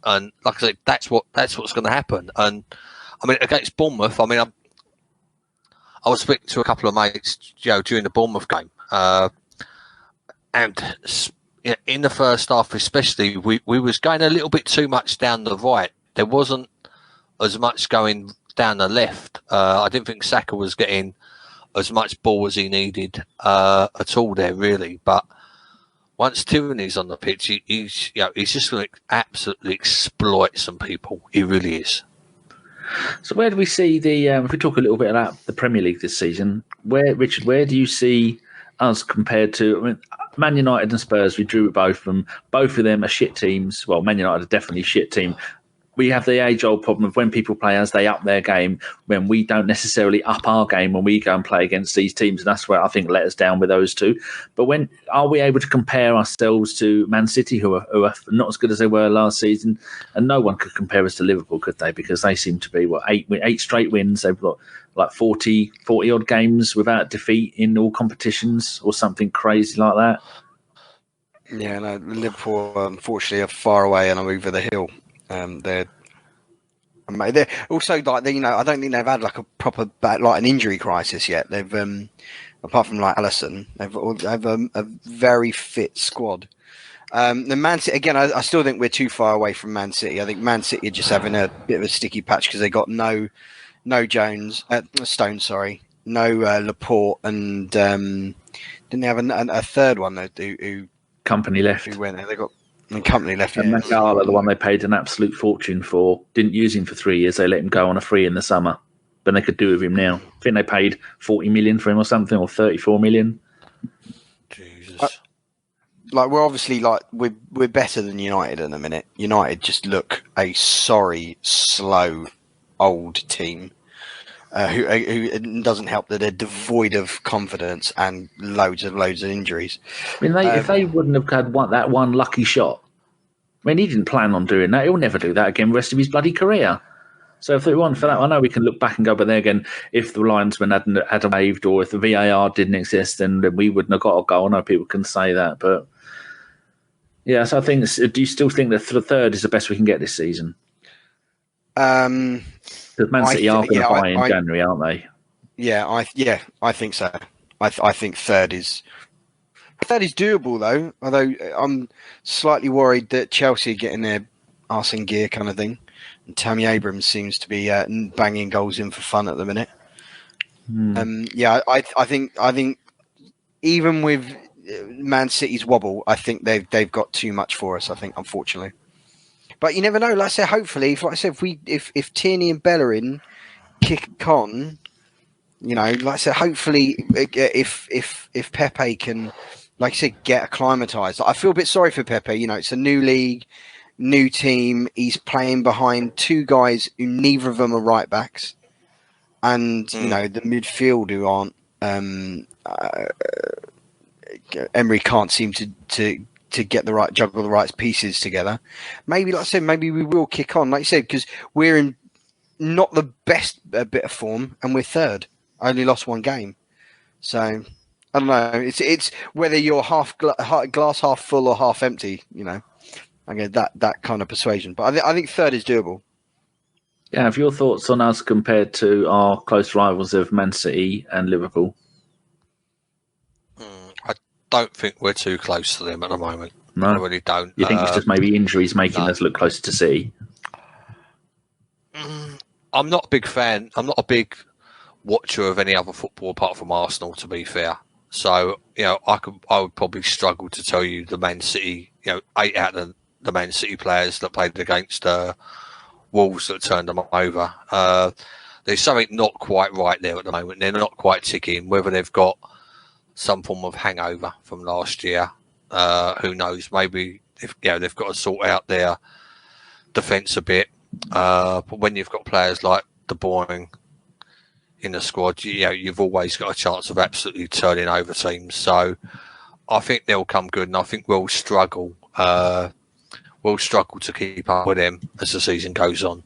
And like I said, that's what's going to happen. And I mean, against Bournemouth, I mean, I was speaking to a couple of mates, during the Bournemouth game, and in the first half, especially, we was going a little bit too much down the right. There wasn't as much going down the left. I didn't think Xhaka was getting as much ball as he needed at all there, really. But once Tierney's on the pitch, he's just going to absolutely exploit some people. He really is. So where do we see if we talk a little bit about the Premier League this season, Richard, where do you see us compared to, I mean, Man United and Spurs? We drew with both of them. Both of them are shit teams. Well, Man United are definitely a shit team. We have the age-old problem of when people play us, they up their game, when we don't necessarily up our game when we go and play against these teams. And that's where I think let us down with those two. But when are we able to compare ourselves to Man City, who are not as good as they were last season? And no one could compare us to Liverpool, could they? Because they seem to be, eight straight wins. They've got like 40 odd games without defeat in all competitions or something crazy like that. Yeah, no, Liverpool, unfortunately, are far away and are over the hill. They're also like I don't think they've had like a proper an injury crisis yet. They've apart from like Alisson, they have a very fit squad. The Man City again, I still think we're too far away from Man City. I think Man City are just having a bit of a sticky patch because they got no Stone, no Laporte, and didn't they have a third one who Company left? Who went there? They got. Company left. And Mangala, the one they paid an absolute fortune for, didn't use him for 3 years. They let him go on a free in the summer. But they could do with him now. I think they paid 40 million for him or something, or 34 million. Jesus. We're obviously we're better than United in a minute. United just look a sorry, slow, old team who doesn't help that they're devoid of confidence and loads of injuries. I mean, if they wouldn't have had that one lucky shot, I mean, he didn't plan on doing that. He'll never do that again the rest of his bloody career. So if it weren't for that, I know we can look back and go, but then again, if the linesman hadn't waved or if the VAR didn't exist, then we wouldn't have got a goal. I know people can say that, but yeah. So I think, do you still think that the third is the best we can get this season? Because Man City are going to buy in January, aren't they? Yeah, I think so. I think third is doable though. Although I'm slightly worried that Chelsea are getting their arse in gear kind of thing, and Tammy Abrams seems to be banging goals in for fun at the minute. I think even with Man City's wobble, I think they've got too much for us. I think, unfortunately. But you never know. Like I said, hopefully, if Tierney and Bellerin kick on, like I said, hopefully, if Pepe can, like I said, get acclimatized. I feel a bit sorry for Pepe. It's a new league, new team. He's playing behind two guys who neither of them are right backs, and the midfield who aren't. Emery can't seem to get juggle the right pieces together. Maybe, like I said, maybe we will kick on, like you said, because we're in not the best bit of form, and we're third. I only lost one game, so I don't know. It's whether you're glass half full or half empty. I get that kind of persuasion, but I think third is doable. Yeah, have your thoughts on us compared to our close rivals of Man City and Liverpool? I don't think we're too close to them at the moment. No, I really don't. You think it's just maybe injuries making us look closer to City? I'm not a big fan. I'm not a big watcher of any other football apart from Arsenal, to be fair. So, I would probably struggle to tell you the Man City, 8 out of the Man City players that played against Wolves that turned them over. There's something not quite right there at the moment. They're not quite ticking. Whether they've got some form of hangover from last year, who knows? Maybe they've got to sort out their defence a bit. But when you've got players like De Bruyne in the squad, you've always got a chance of absolutely turning over teams. So I think they'll come good, and I think we'll struggle. We'll struggle to keep up with them as the season goes on.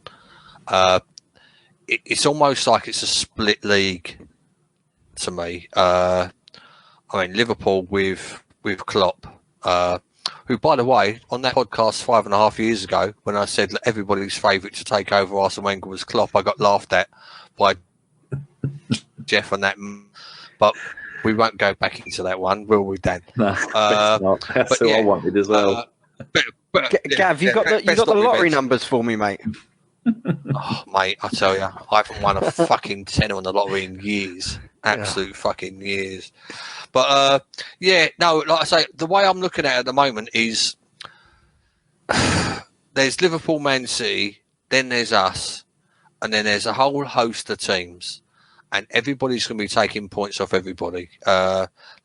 It's almost like it's a split league to me. Liverpool with Klopp, who, by the way, on that podcast 5.5 years ago, when I said everybody's favourite to take over Arsene Wenger was Klopp, I got laughed at by Jeff on that. But we won't go back into that one, will we, Dan? No, that's what I wanted as well. Gav, you got the lottery numbers for me, mate. Oh, mate, I tell you, I haven't won a fucking tenner on the lottery in years. Absolute fucking years. But, like I say, the way I'm looking at it at the moment is there's Liverpool, Man City, then there's us, and then there's a whole host of teams, and everybody's going to be taking points off everybody.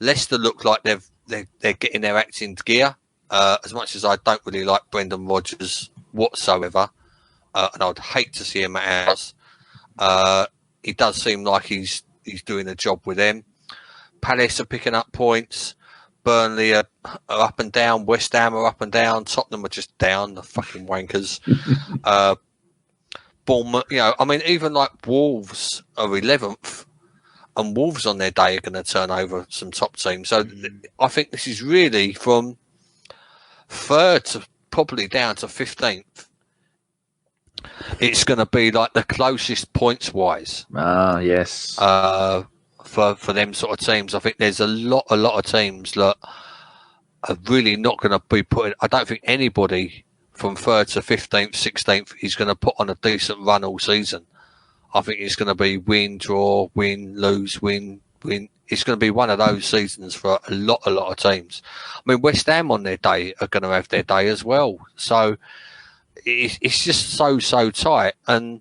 Leicester look like they're getting their act into gear. As much as I don't really like Brendan Rodgers whatsoever, and I'd hate to see him at ours, it does seem like he's doing a job with them. Palace are picking up points. Burnley are up and down. West Ham are up and down. Tottenham are just down. The fucking wankers. Bournemouth, even like Wolves are 11th, and Wolves on their day are going to turn over some top teams. So I think this is really from 3rd to probably down to 15th. It's going to be like the closest points wise. Yes. For them sort of teams, I think there's a lot of teams that are really not going to be putting. I don't think anybody from 3rd to 15th, 16th is going to put on a decent run all season. I think it's going to be win, draw, win, lose, win. It's going to be one of those seasons for a lot of teams. I mean, West Ham on their day are going to have their day as well. So it's just so tight, and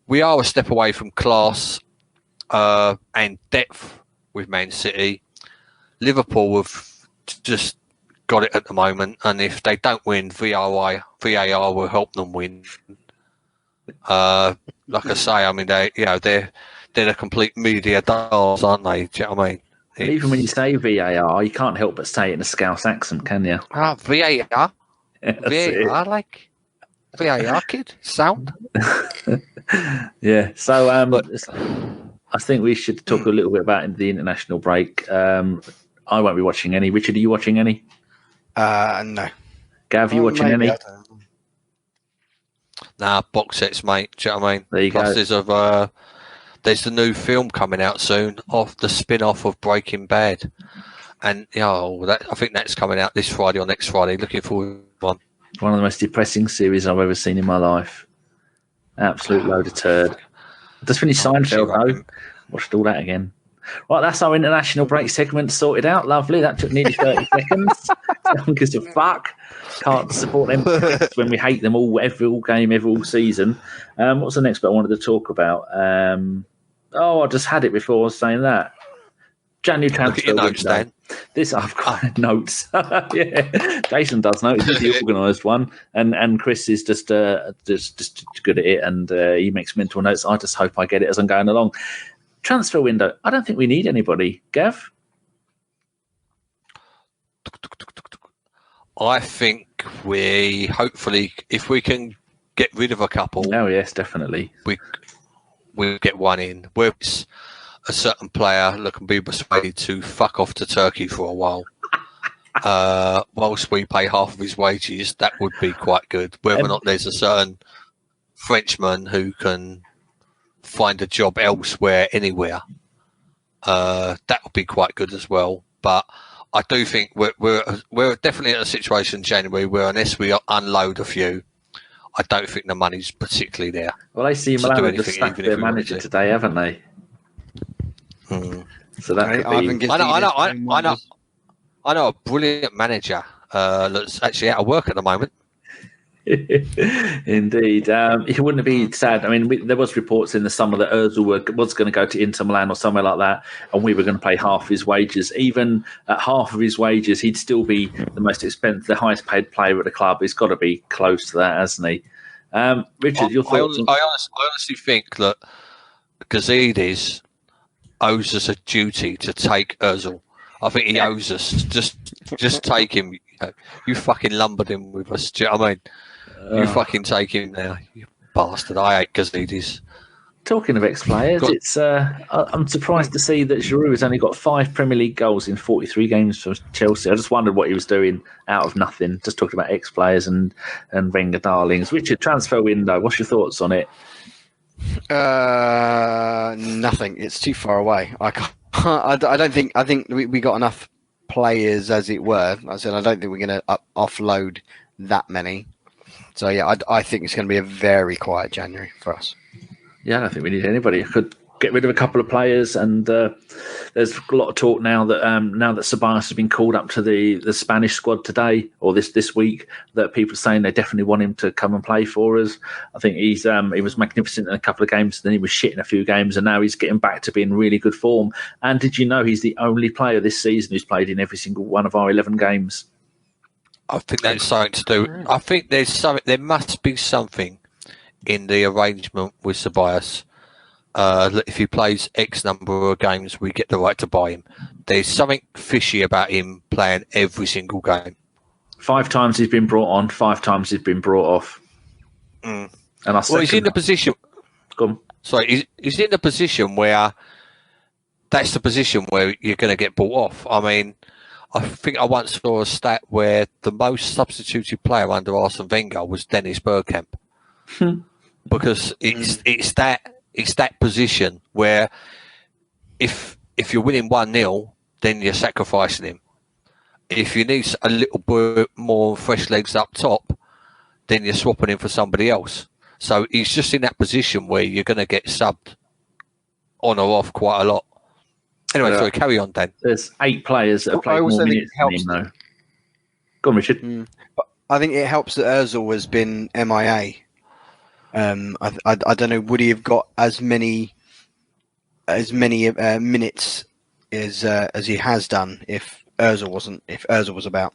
we are a step away from class and depth with Man City. Liverpool have just got it at the moment, and if they don't win, VAR will help them win. Like I say, I mean they're the complete media dolls, aren't they? Do you know what I mean? Even when you say VAR, you can't help but say it in a Scouse accent, can you? VAR, VAR, like VAR kid sound. Yeah. So I think we should talk a little bit about the international break. I won't be watching any. Richard, are you watching any? No. Gav, you watching any? Nah, box sets, mate. Do you know what I mean? There you go. There's the new film coming out soon of the spin-off of Breaking Bad. And I think that's coming out this Friday or next Friday. Looking forward to one. One of the most depressing series I've ever seen in my life. Absolute load of turd. Just finished Seinfeld, though. Watched all that again. Right, that's our international break segment sorted out. Lovely. That took nearly 30 seconds. Don't give a fuck. Can't support them when we hate them all game, all season. What's the next bit I wanted to talk about? I just had it before I was saying that. January transfer window. This I've got notes. Yeah, Jason does notes. He's the organised one, and Chris is just good at it, and he makes mental notes. I just hope I get it as I'm going along. Transfer window. I don't think we need anybody. Gav? I think we hopefully, if we can get rid of a couple. Oh yes, definitely. We'll get one in. Where it's a certain player that can be persuaded to fuck off to Turkey for a while. Whilst we pay half of his wages, that would be quite good. Whether or not there's a certain Frenchman who can find a job elsewhere, anywhere, that would be quite good as well. But I do think we're definitely in a situation in January where unless we unload a few, I don't think the money's particularly there. Well, I see Milan have just sacked their manager today, haven't they? So that could be. I know a brilliant manager that's actually out of work at the moment. Indeed. It wouldn't be sad. I mean, there was reports in the summer that Ozil was going to go to Inter Milan or somewhere like that, and we were going to pay half his wages. Even at half of his wages, he'd still be the most expensive, the highest paid player at the club. He's got to be close to that, hasn't he? Richard, your thoughts? I honestly think that Gazidis owes us a duty to take Ozil. I think he owes us. Just take him. You fucking lumbered him with us. Do you know what I mean? You fucking take him now, you bastard. I hate Gazidis. Talking of ex-players, it's I'm surprised to see that Giroud has only got 5 Premier League goals in 43 games for Chelsea. I just wondered what he was doing out of nothing. Just talking about ex-players and Wenger darlings. Richard, transfer window. What's your thoughts on it? Nothing. It's too far away. I can't. I don't think. I think we got enough players, as it were. I said I don't think we're going to offload that many. So yeah, I think it's going to be a very quiet January for us. Yeah, I don't think we need anybody. I could get rid of a couple of players, and there's a lot of talk now that Ceballos has been called up to the Spanish squad today or this week, that people are saying they definitely want him to come and play for us. I think he was magnificent in a couple of games, then he was shit in a few games, and now he's getting back to being really good form. And did you know he's the only player this season who's played in every single one of our 11 games? I think that's something to do. I think there's something. There must be something in the arrangement with Ceballos. If he plays X number of games, we get the right to buy him. There's something fishy about him playing every single game. 5 times he's been brought on, 5 times he's been brought off. And he's in the position. Go on. Sorry, he's in the position where that's the position where you're going to get bought off. I mean, I think I once saw a stat where the most substituted player under Arsene Wenger was Dennis Bergkamp, because it's that position where if you're winning 1-0, then you're sacrificing him. If you need a little bit more fresh legs up top, then you're swapping him for somebody else. So he's just in that position where you're going to get subbed on or off quite a lot. Anyway, sorry, carry on, Dan. There's 8 players that have played more minutes than him, though. Go on, Richard. I think it helps that Ozil has been MIA. I don't know. Would he have got as many minutes as he has done if Ozil was about?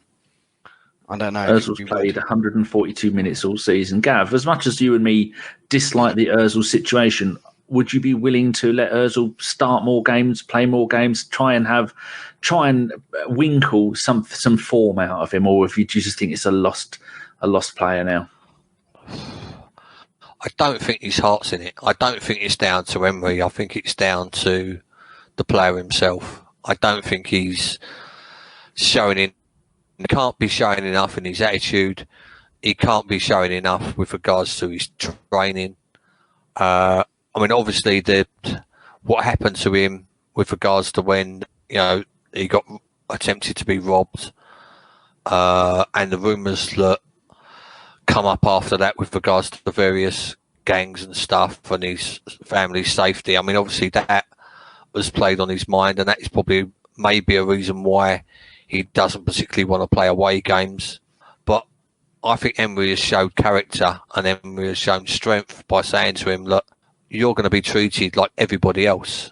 I don't know. Ozil's played 142 minutes all season. Gav, as much as you and me dislike the Ozil situation, would you be willing to let Ozil start more games, play more games, try and winkle some form out of him, or if you just think it's a lost player now? I don't think his heart's in it. I don't think it's down to Emery. I think it's down to the player himself. I don't think he's showing in. He can't be showing enough in his attitude. He can't be showing enough with regards to his training. I mean, obviously, what happened to him with regards to when he got attempted to be robbed, and the rumours that come up after that with regards to the various gangs and stuff and his family's safety. I mean, obviously, that was played on his mind, and that is probably maybe a reason why he doesn't particularly want to play away games. But I think Emery has showed character and Emery has shown strength by saying to him, look, you're going to be treated like everybody else.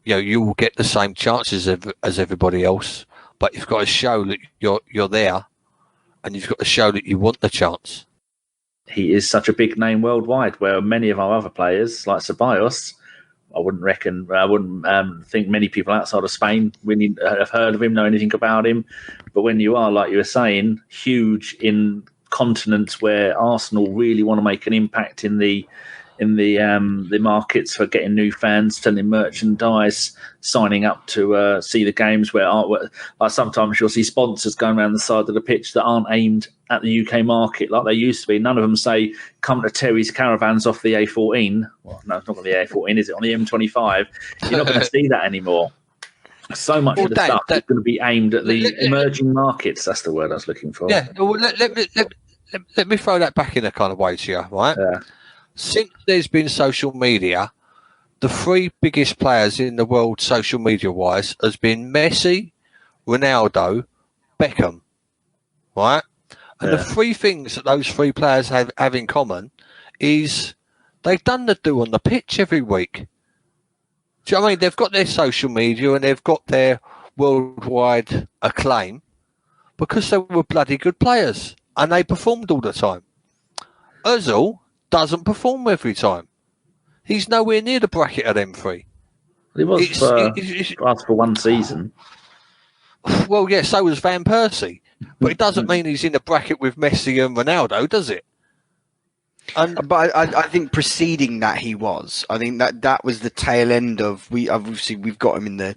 You will get the same chances as everybody else, but you've got to show that you're there, and you've got to show that you want the chance. He is such a big name worldwide, where many of our other players, like Ceballos, I wouldn't think many people outside of Spain really have heard of him, know anything about him. But when you are, like you were saying, huge in continents where Arsenal really want to make an impact in the markets for getting new fans, selling merchandise, signing up to see the games, where like sometimes you'll see sponsors going around the side of the pitch that aren't aimed at the UK market like they used to be. None of them say, come to Terry's Caravans off the A14. Well, no, it's not on the A14, is it? On the M25. You're not going to see that anymore. So much of the stuff is going to be aimed at the emerging markets. That's the word I was looking for. Yeah, well, let me throw that back in a kind of way to you, right? Yeah. Since there's been social media, the three biggest players in the world social media-wise has been Messi, Ronaldo, Beckham, right? And the three things that those three players have in common is they've done the do on the pitch every week. Do you know what I mean? They've got their social media and they've got their worldwide acclaim because they were bloody good players and they performed all the time. Ozil doesn't perform every time. He's nowhere near the bracket of them three. He was for one season. Well, yeah, so was Van Persie. But it doesn't mean he's in the bracket with Messi and Ronaldo, does it? But I think preceding that he was. I think that was the tail end of we've got him in the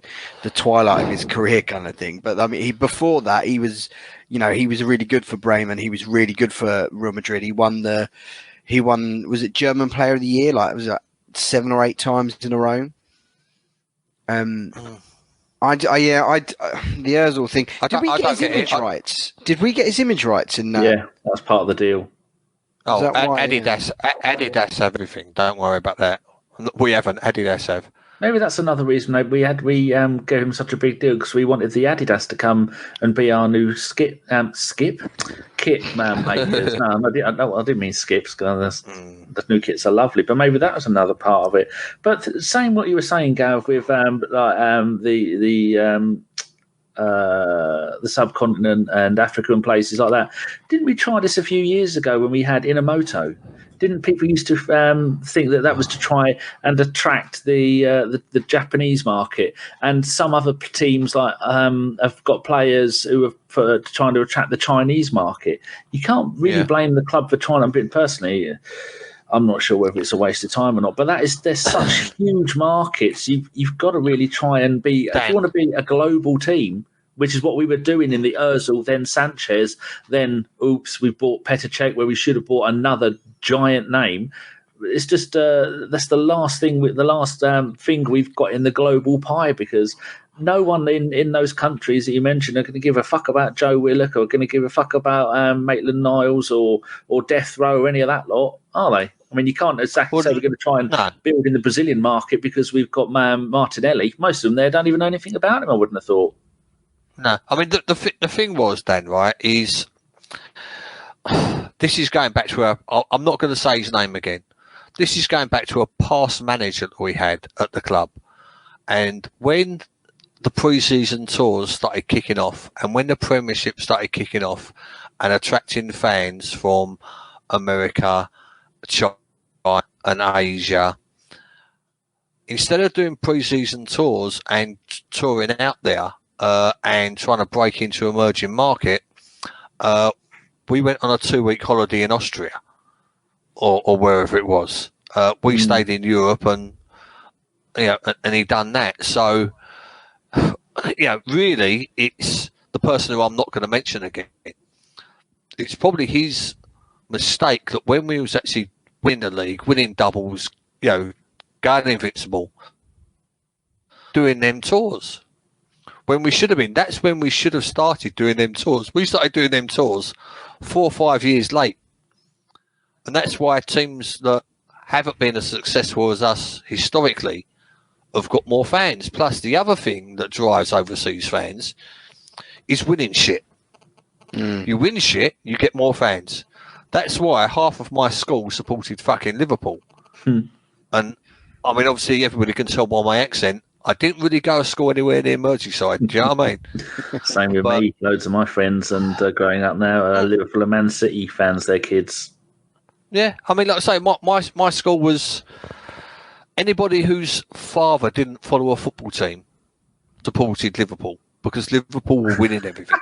twilight of his career kind of thing. But I mean, before that he was really good for Bremen. He was really good for Real Madrid. He won was it German Player of the Year? Like it was 7 or 8 times in a row. The Ozil thing. Did we get his image rights? Did we get his image rights in that? Yeah, that's part of the deal. Oh, Adidas have everything. Don't worry about that. We haven't. Adidas have. Maybe that's another reason we gave him such a big deal because we wanted the Adidas to come and be our new kit makers. No, I didn't mean skips. The new kits are lovely, but maybe that was another part of it. But saying what you were saying, Gav, with the subcontinent and Africa and places like that. Didn't we try this a few years ago when we had Inamoto? Didn't people used to think that was to try and attract the Japanese market? And some other teams like have got players who are trying to attract the Chinese market. You can't really blame the club for trying. But personally, I'm not sure whether it's a waste of time or not. But there's such huge markets. You've got to really try and be. If you want to be a global team, which is what we were doing in the Ozil, then Sanchez, then we bought Petr Cech where we should have bought another giant name. It's just that's the last thing thing we've got in the global pie because no one in those countries that you mentioned are going to give a fuck about Joe Willock or going to give a fuck about Maitland-Niles or Death Row or any of that lot, are they? I mean, you can't exactly say we're going to try and build in the Brazilian market because we've got Martinelli. Most of them there don't even know anything about him, I wouldn't have thought. No, I mean, the thing was, Dan, right, is this is going back to I'm not going to say his name again. This is going back to a past manager that we had at the club. And when the pre-season tours started kicking off and when the Premiership started kicking off and attracting fans from America, China and Asia, instead of doing pre-season tours and touring out there, and trying to break into emerging market, we went on a 2-week holiday in Austria or wherever it was. We stayed in Europe and he done that. So, really, it's the person who I'm not going to mention again. It's probably his mistake that when we was actually winning the league, winning doubles, going invincible, doing them tours. When we should have been, that's when we should have started doing them tours. We started doing them tours 4 or 5 years late. And that's why teams that haven't been as successful as us historically have got more fans. Plus, the other thing that drives overseas fans is winning shit. You win shit, you get more fans. That's why half of my school supported fucking Liverpool. And, I mean, obviously, everybody can tell by my accent, I didn't really go to school anywhere near Merseyside. Do you know what I mean? Same with me. Loads of my friends and growing up now, Liverpool and Man City fans, their kids. Yeah, I mean, like I say, my school was anybody whose father didn't follow a football team supported Liverpool because Liverpool were winning everything.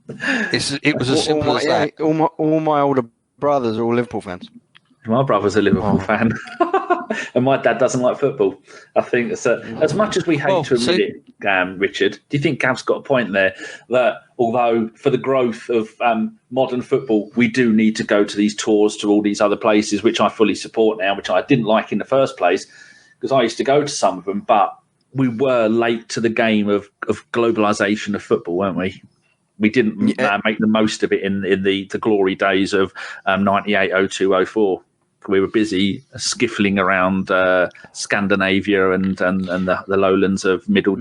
It was as simple as that. All my older brothers are all Liverpool fans. My brother's a Liverpool fan. And my dad doesn't like football. I think it's as much as we hate to admit it, Richard, do you think Gav's got a point there that although for the growth of modern football, we do need to go to these tours to all these other places, which I fully support now, which I didn't like in the first place because I used to go to some of them, but we were late to the game of globalisation of football, weren't we? We didn't make the most of it in the glory days of 98, 02, 04. we were busy skiffling around Scandinavia and the lowlands of Middle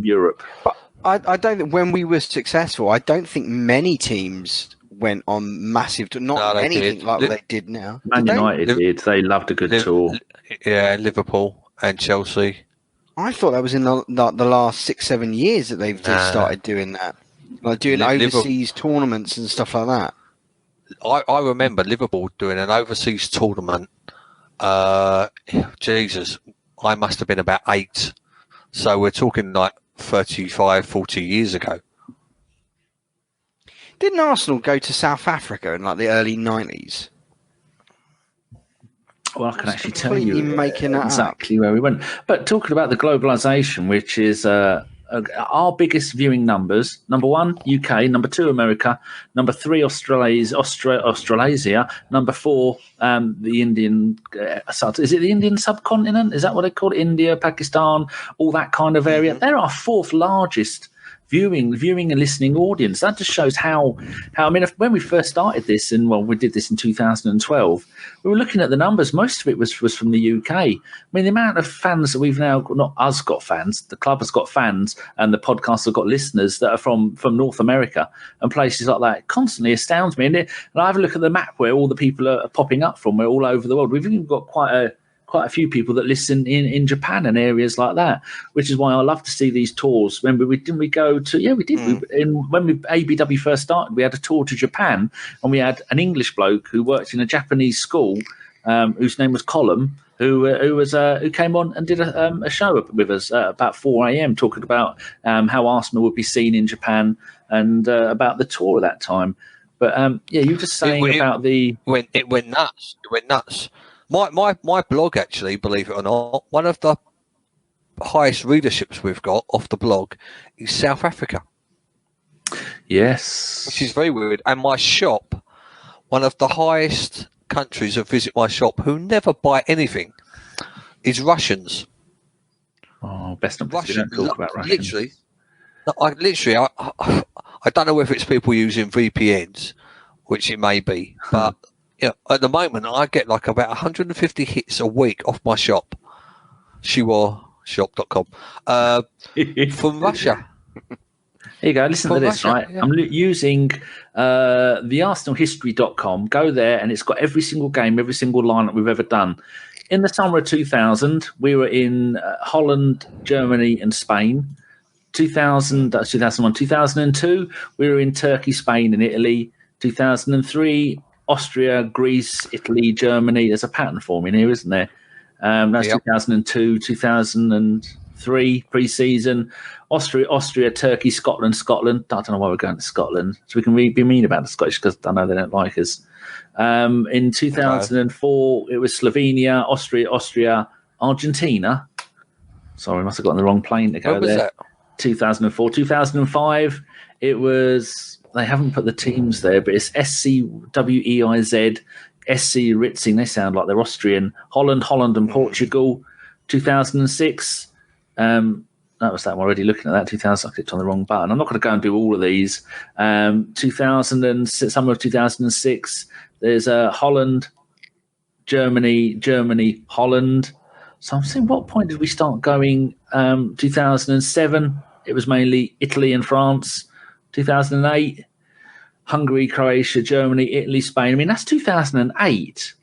Europe. But I don't think when we were successful, I don't think many teams went on massive anything like what they did now. Man United did. They loved a good tour. Yeah, Liverpool and Chelsea. I thought that was in the last 6-7 years that they've just started doing that, like doing overseas tournaments and stuff like that. I remember Liverpool doing an overseas tournament. Jesus, I must have been about 8. So we're talking like 35, 40 years ago. Didn't Arsenal go to South Africa in like the early 90s? Well, I can actually tell you making exactly where we went. But talking about the globalisation, which is our biggest viewing numbers: number 1, UK; number 2, America; number 3, Australasia; number 4, the Indian. Is it the Indian subcontinent? Is that what they call it? India, Pakistan, all that kind of area. They're our 4th largest viewing and listening audience. That just shows how I mean, when we first started this, and we did this in 2012, we were looking at the numbers. Most of it was from the UK. I mean, the amount of fans that we've now got, not us got fans, the club has got fans, and the podcast have got listeners that are from North America and places like that. It constantly astounds me. And I have a look at the map where all the people are popping up from. We're all over the world. We've even got quite a few people that listen in Japan and areas like that, which is why I love to see these tours. Remember, we did. When ABW first started, we had a tour to Japan, and we had an English bloke who worked in a Japanese school, whose name was Colum, who came on and did a show with us about 4 a.m. talking about how Arsenal would be seen in Japan and about the tour at that time. But you were just saying about it went nuts. It went nuts. My blog, actually, believe it or not, one of the highest readerships we've got off the blog is South Africa. Yes. Which is very weird. And my shop, one of the highest countries that visit my shop who never buy anything, is Russians. Oh, best not to don't talk about Russians. I don't know if it's people using VPNs, which it may be, but at the moment, I get like about 150 hits a week off my shop, shiwarshop.com, from Russia. Here you go. Listen to this, Russia, right? Yeah. I'm using thearsenalhistory.com. Go there, and it's got every single game, every single lineup we've ever done. In the summer of 2000, we were in Holland, Germany, and Spain. 2001, 2002, we were in Turkey, Spain, and Italy. 2003. Austria, Greece, Italy, Germany. There's a pattern forming here, isn't there? That's 2002, 2003 pre-season. Austria, Turkey, Scotland. I don't know why we're going to Scotland. So we can be mean about the Scottish because I know they don't like us. In 2004, it was Slovenia, Austria, Argentina. Sorry, I must have gotten the wrong plane to go there. That? 2004, 2005, it was. They haven't put the teams there, but it's SCWEIZ, SC Ritzing. They sound like they're Austrian. Holland, and Portugal. 2006. That was that. I'm already looking at that. 2000. I clicked on the wrong button. I'm not going to go and do all of these. 2006, summer of 2006. There's Holland, Germany, Holland. So I'm saying, what point did we start going? 2007. It was mainly Italy and France. 2008, Hungary, Croatia, Germany, Italy, Spain. I mean, that's 2008.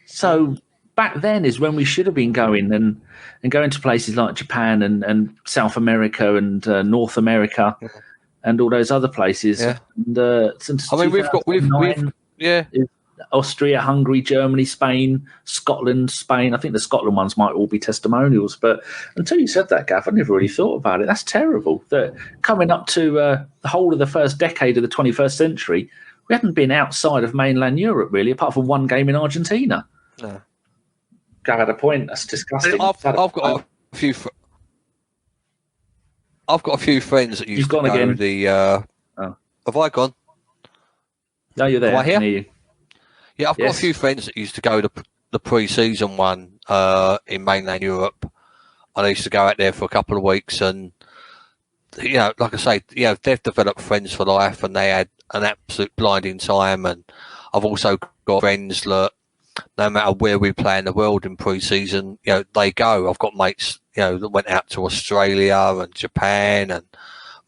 So back then is when we should have been going and going to places like Japan and South America and North America and all those other places. Yeah. And, since we've Austria, Hungary, Germany, Spain, Scotland. I think the Scotland ones might all be testimonials. But until you said that, Gav, I never really thought about it. That's terrible. That coming up to the whole of the first decade of the 21st century, we hadn't been outside of mainland Europe, really, apart from one game in Argentina. No. Gav had a point. That's disgusting. I've got a few friends that used to go again. Have I gone? No, you're there. Am I here? I can hear you. Yeah, I've got a few friends that used to go to the pre-season one in mainland Europe. I used to go out there for a couple of weeks, and like I say, they've developed friends for life, and they had an absolute blinding time. And I've also got friends that no matter where we play in the world in pre-season, they go. I've got mates, that went out to Australia and Japan, and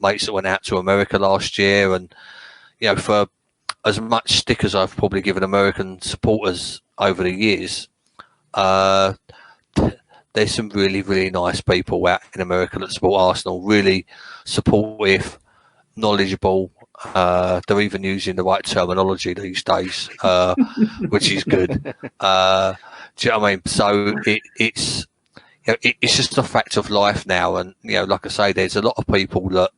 mates that went out to America last year. And, for as much stick as I've probably given American supporters over the years, there's some really, really nice people out in America that support Arsenal, really supportive, knowledgeable. They're even using the right terminology these days, which is good. Do you know what I mean? So it's it's just a fact of life now, and like I say, there's a lot of people that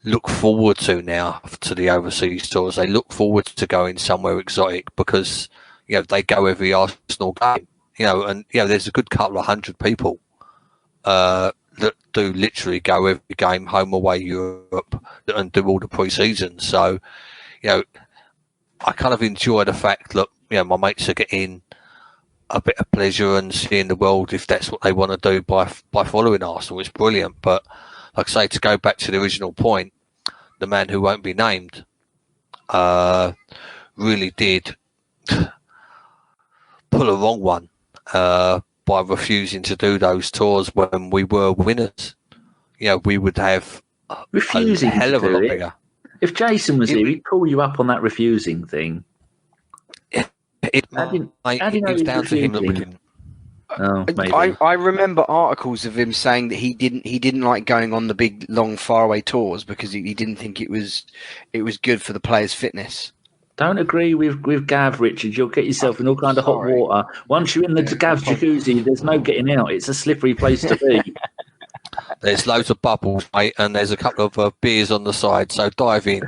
look forward to now to the overseas tours. They look forward to going somewhere exotic because they go every Arsenal game. And there's a good couple of hundred people that do literally go every game, home, away, Europe, and do all the pre-season. So, I kind of enjoy the fact that, my mates are getting a bit of pleasure and seeing the world if that's what they want to do by following Arsenal. It's brilliant. But like I say, to go back to the original point, the man who won't be named really did pull a wrong one. By refusing to do those tours when we were winners. We would have refusing a hell of a lot it. bigger. If Jason was here, he'd pull you up on that refusing thing. It was down to him that we didn't. Oh, maybe. I remember articles of him saying that he didn't like going on the big, long, faraway tours because he didn't think it was good for the players' fitness. Don't agree with Gav, Richard. You'll get yourself in all kind of hot water. Once you're in the Gav's jacuzzi, there's no getting out. It's a slippery place to be. There's loads of bubbles, mate, and there's a couple of beers on the side, so dive in.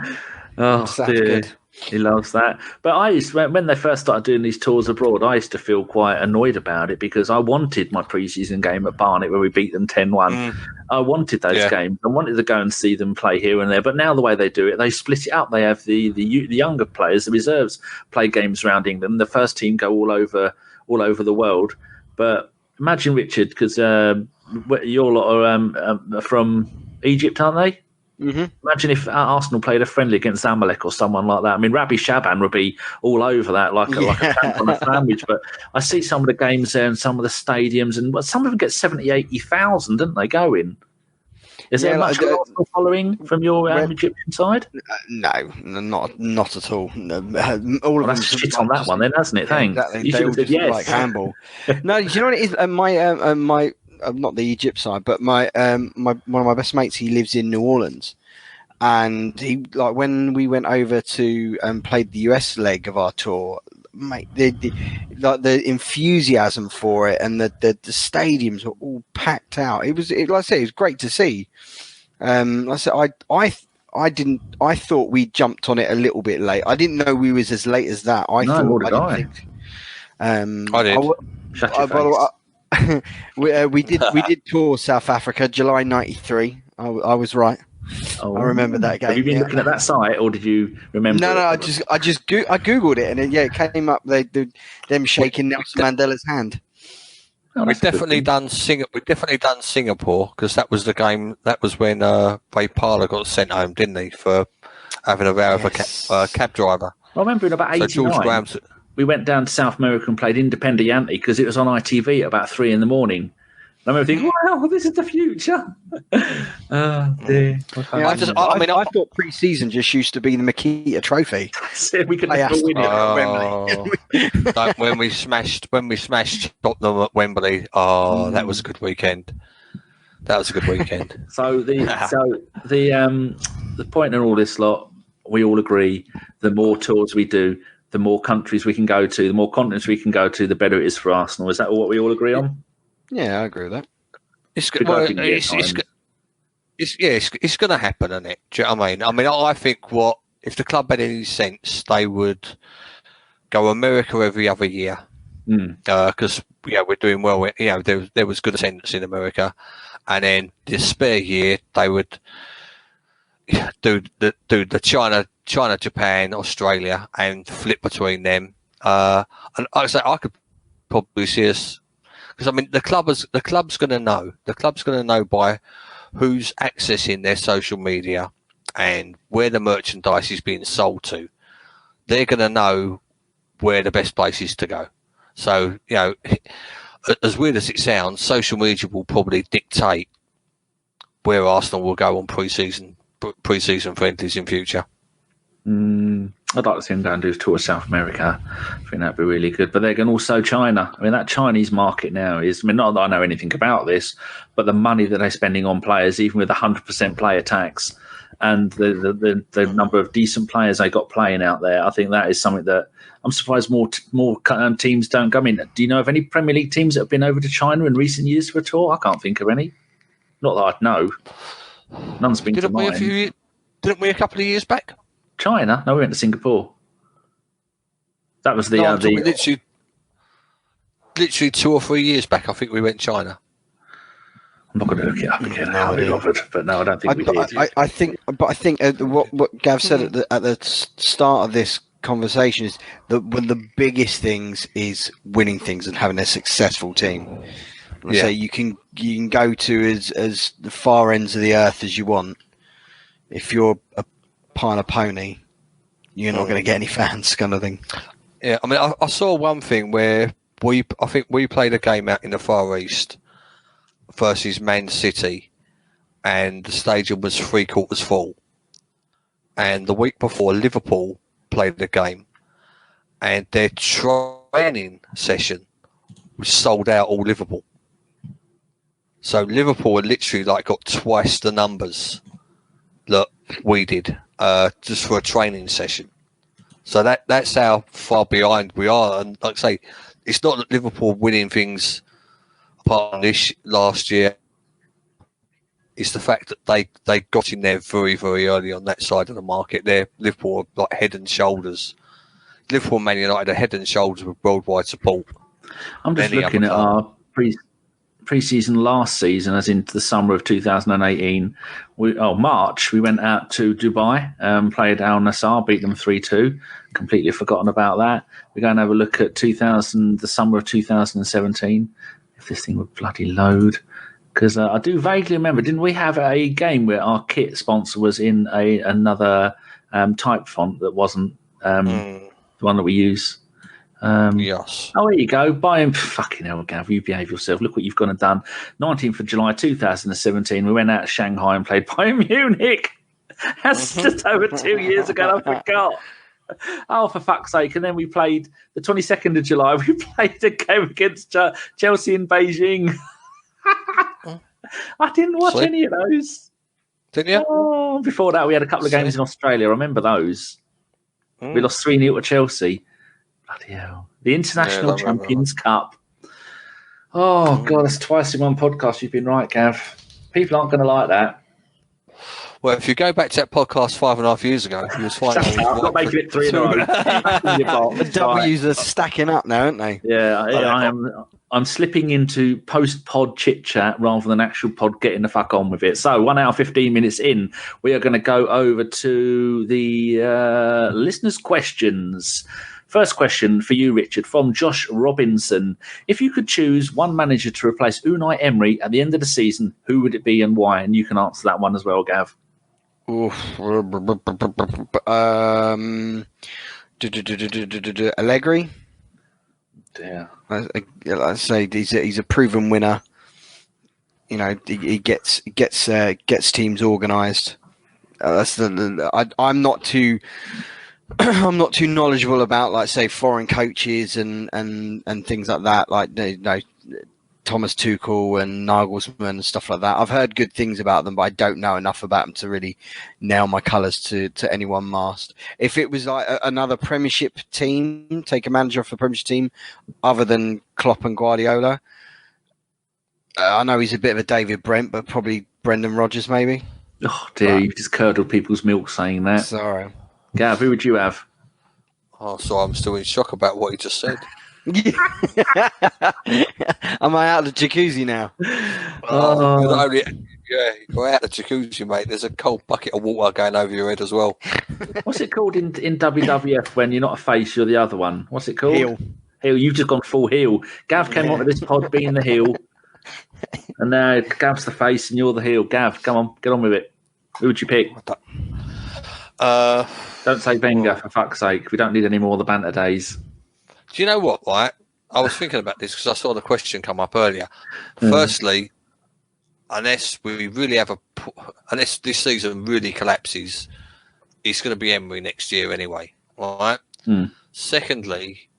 Oh, That's dear. good. He loves that. But when they first started doing these tours abroad, I used to feel quite annoyed about it because I wanted my pre-season game at Barnet where we beat them 10-1. I wanted those games. I wanted to go and see them play here and there. But now the way they do it, they split it up. They have the younger players, the reserves, play games around England. The first team go all over the world. But imagine, Richard, because your lot are from Egypt, aren't they? Mm-hmm. Imagine if Arsenal played a friendly against Zamalek or someone like that. I mean, Rabbi Shaban would be all over that like a stamp on a sandwich. But I see some of the games there and some of the stadiums, and some of them get 70,000, 80,000, don't they, going? Is there much Arsenal following from your Egyptian side? No, not at all. No, all of that's shit on that one then, hasn't it? Thanks. Exactly. You should have said yes. Like handball. No, do you know what it is? My not the Egypt side, but my one of my best mates, he lives in New Orleans, and he when we went over to played the US leg of our tour, mate, the enthusiasm for it and the stadiums were all packed out. It was like I say, it was great to see. Like I said, I thought we jumped on it a little bit late. I didn't know we was as late as that. I did. We did tour South Africa, July '93. I was right. I remember that game. Have you been looking at that site, or did you remember? No. I googled it, and then, it came up. Them shaking Nelson Mandela's hand. We've definitely done Singapore because that was the game. That was when Ray Parlour got sent home, didn't he, for having a row with a cab driver? I remember in about '89. We went down to South America and played Independiente because it was on ITV at about 3 a.m. And I remember thinking, wow, this is the future. Oh, dear. I thought pre-season just used to be the Makita Trophy. We could never win it at Wembley. when we smashed Tottenham at Wembley, that was a good weekend. So the point in all this lot, we all agree, the more tours we do, the more countries we can go to, the more continents we can go to, the better it is for Arsenal. Is that what we all agree on? Yeah, I agree with that. It's going to happen, isn't it? Do you know what I mean? I think if the club had any sense, they would go America every other year because we're doing well. There was good attendance in America, and then the spare year they would do the China, Japan, Australia, and flip between them. And like I say, I could probably see us because the club's going to know. The club's going to know by who's accessing their social media and where the merchandise is being sold to. They're going to know where the best place is to go. So, as weird as it sounds, social media will probably dictate where Arsenal will go on pre-season friendlies in future. I'd like to see them go and do a tour of South America. I think that'd be really good. But they're going also China. I mean, that Chinese market now is, not that I know anything about this, but the money that they're spending on players, even with 100% player tax, and the number of decent players they got playing out there, I think that is something that I'm surprised more teams don't go in. Do you know of any Premier League teams that have been over to China in recent years for a tour? I can't think of any. Not that I'd know. None's been to mind. Didn't we a couple of years back? China? No, we went to Singapore. That was literally 2 or 3 years back. I think we went China. I'm not going to look it up again. But no, I don't think we did. I think what Gav said at the start of this conversation is that one of the biggest things is winning things and having a successful team. So you can go to as the far ends of the earth as you want. If you're a pile of pony, you're not going to get any fans, kind of thing. Yeah, I mean, I saw one thing where I think we played a game out in the Far East versus Man City, and the stadium was 3/4 full. And the week before, Liverpool played the game, and their training session was sold out all Liverpool. So Liverpool had literally got twice the numbers that we did just for a training session. So that's how far behind we are. And like I say, it's not that Liverpool winning things apart from this last year. It's the fact that they got in there very, very early on that side of the market. Liverpool are head and shoulders. Liverpool and Man United are head and shoulders with worldwide support. I'm just looking at our pre-season last season, as in the summer of 2018. March, we went out to Dubai, played Al Nassr, beat them 3-2. Completely forgotten about that. We're going to have a look at the summer of 2017. If this thing would bloody load. Because I do vaguely remember, didn't we have a game where our kit sponsor was in another type font that wasn't the one that we use? Yes. Oh, there you go. Buy him. Fucking hell, Gav, you behave yourself. Look what you've gone and done. 19th of July 2017, we went out to Shanghai and played Bayern Munich. That's just over 2 years ago. I forgot. Oh, for fuck's sake. And then we played the 22nd of July. We played a game against Chelsea in Beijing. I didn't watch any of those. Didn't you? Oh, before that, we had a couple of games in Australia. I remember those. We lost 3-0 to Chelsea. Bloody hell. The International Champions Cup. Oh, God, that's twice in one podcast. You've been right, Gav. People aren't going to like that. Well, if you go back to that podcast 5.5 years ago, you was fine. I'm not making it 3 in a row. The W's are stacking up now, aren't they? Yeah, I'm slipping into post-pod chit-chat rather than actual pod getting the fuck on with it. So 1 hour, 15 minutes in, we are going to go over to the listeners' questions. First question for you, Richard, from Josh Robinson. If you could choose one manager to replace Unai Emery at the end of the season, who would it be and why? And you can answer that one as well, Gav. Allegri. Yeah, I'd say he's a proven winner. You know, he gets teams organised. I'm not too knowledgeable about, like, say, foreign coaches and things like that. Like, Thomas Tuchel and Nagelsmann and stuff like that. I've heard good things about them, but I don't know enough about them to really nail my colours to any one mast. If it was like another Premiership team, take a manager off a Premiership team other than Klopp and Guardiola, I know he's a bit of a David Brent, but probably Brendan Rodgers maybe. Oh dear, you've just curdled people's milk saying that. Sorry. Gav, who would you have? Oh, so I'm still in shock about what he just said. Am I out of the jacuzzi now? You're out of the jacuzzi, mate. There's a cold bucket of water going over your head as well. What's it called in WWF when you're not a face, you're the other one? What's it called? Heel. You've just gone full heel. Gav came onto this pod being the heel, and now Gav's the face and you're the heel. Gav, come on, get on with it. Who would you pick? Don't say Wenger, for fuck's sake. We don't need any more of the banter days. Do you know what, right? I was thinking about this because I saw the question come up earlier. Firstly, unless we really unless this season really collapses, it's going to be Emery next year anyway, all right? Secondly,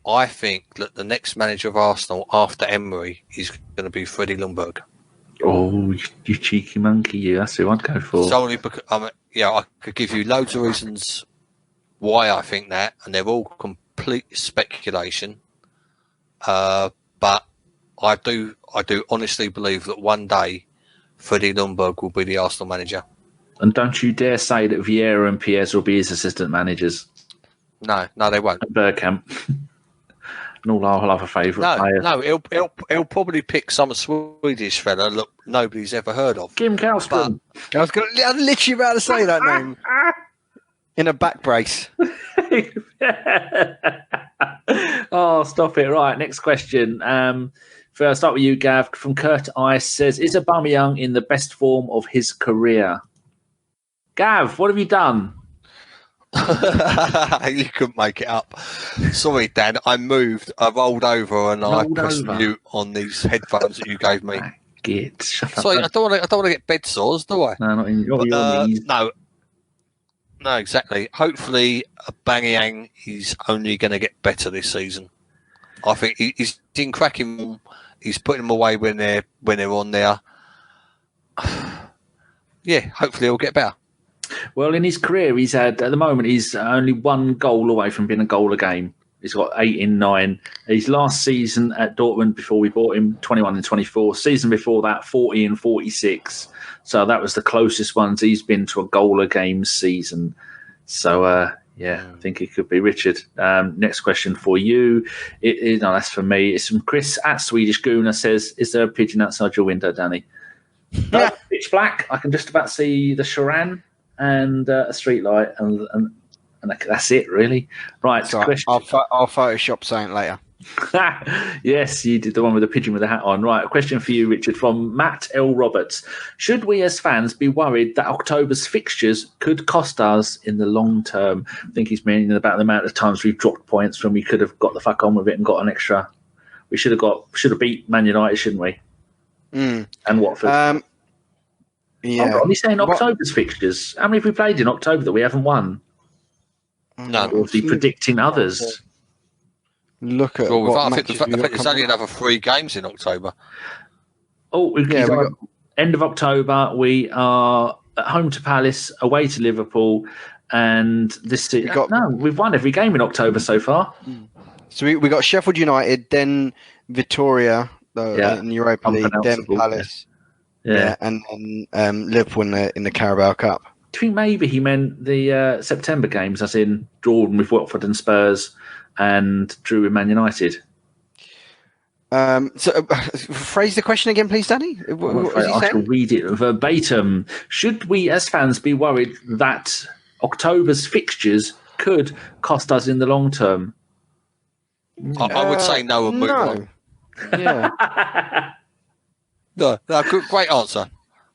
I think that the next manager of Arsenal after Emery is going to be Freddie Ljungberg. Oh, you cheeky monkey, you. That's who I'd go for. Solely because, I could give you loads of reasons why I think that, and they're all complete speculation. But I do honestly believe that one day Freddie Ljungberg will be the Arsenal manager. And don't you dare say that Vieira and Piers will be his assistant managers. No, they won't. At Bergkamp. And all our other favourite players. No, he'll probably pick some Swedish fella look nobody's ever heard of. Kim Kallström. I was literally about to say that name. In a back brace. Oh, stop it. Right, next question. I'll start with you, Gav. From Kurt Ice says, is Aubameyang in the best form of his career? Gav, what have you done? You couldn't make it up. Sorry, Dan. I rolled over and I pressed mute on these headphones that you gave me. Sorry, I don't want to get bed sores, do I? No, not in your knees. No, exactly. Hopefully, Aubameyang is only going to get better this season. I think he's in cracking. He's putting them away when they're on there. Yeah, hopefully he'll get better. Well, in his career, he's had, at the moment, he's only one goal away from being a goal a game. He's got 8 in 9. His last season at Dortmund before we bought him, 21 and 24. Season before that, 40 and 46. So that was the closest ones he's been to a goal a game season. So, I think it could be Richard. Next question for you. No, that's for me. It's from Chris at Swedish Gooner says, is there a pigeon outside your window, Danny? No, pitch black. I can just about see the Sharan and a street light, and that's it, really. Right. Sorry, I'll Photoshop something later. Yes, you did the one with the pigeon with the hat on. Right, a question for you, Richard, from Matt L. Roberts. Should we as fans be worried that October's fixtures could cost us in the long term? I think he's meaning about the amount of times we've dropped points when we could have got the fuck on with it and got an extra. We should have beat Man United, shouldn't we? And Watford. Yeah. I'm only saying October's fixtures. How many have we played in October that we haven't won? None. Or is he predicting others? Look at. I think there's only another 3 games in October. Oh, end of October. We are at home to Palace, away to Liverpool, and this. We've won every game in October so far. So we got Sheffield United, then Victoria in Europa League, then Palace. Yeah, and then Liverpool in the Carabao Cup. Do you think maybe he meant the September games, as in drawn with Watford and Spurs and drew with Man United? Phrase the question again, please, Danny. What I shall read it verbatim. Should we, as fans, be worried that October's fixtures could cost us in the long term? I would say no and move on. Yeah. No, great answer.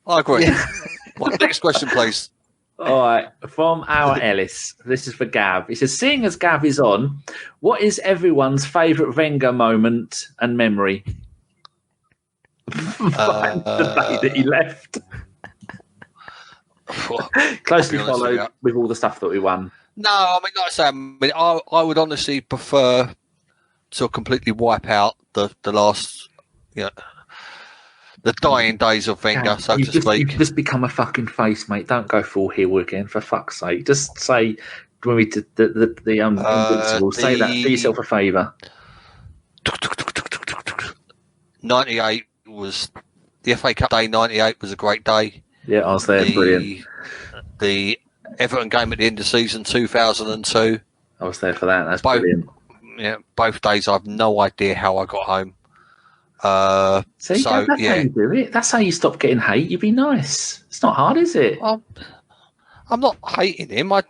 I agree. Next question, please. All right, from our Ellis. This is for Gav. He says, seeing as Gav is on, what is everyone's favourite Wenger moment and memory? The day that he left. Closely followed with all the stuff that we won. No, I mean, like I say, I would honestly prefer to completely wipe out the last, the dying days of Wenger, so to speak. You've just become a fucking face, mate. Don't go full heel again, for fuck's sake. Just say, when we did the Invincible, say that. Do yourself a favour. 98 was the FA Cup day. 98 was a great day. Yeah, I was there. Brilliant. The Everton game at the end of season 2002. I was there for that. That's brilliant. Yeah, both days. I have no idea how I got home. That's how you do it. That's how you stop getting hate. You be nice. It's not hard, is it? I'm not hating him. I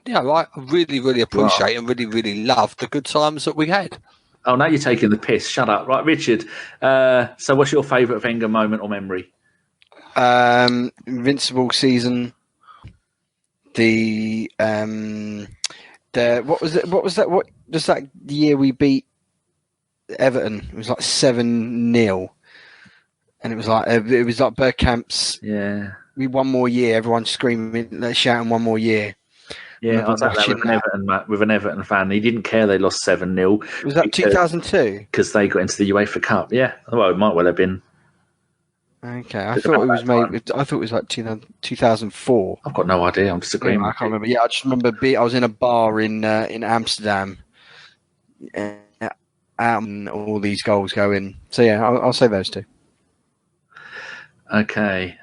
really, really appreciate and really, really love the good times that we had. Oh, now you're taking the piss. Shut up. Right, Richard. So what's your favourite Wenger moment or memory? Invincible season. What was that year we beat Everton. It was like 7-0, and it was like Bergkamp's. Yeah. One more year. Everyone screaming, shouting, "1 more year." Yeah, I was at that with an Everton fan. He didn't care they lost 7-0. Was that 2002? Because they got into the UEFA Cup. Yeah, well, it might well have been. Okay, I thought it was like 2004. I've got no idea. I'm disagreeing. Yeah, I can't remember. Yeah, I just remember I was in a bar in Amsterdam, and all these goals go in. So yeah, I'll say those two. Okay.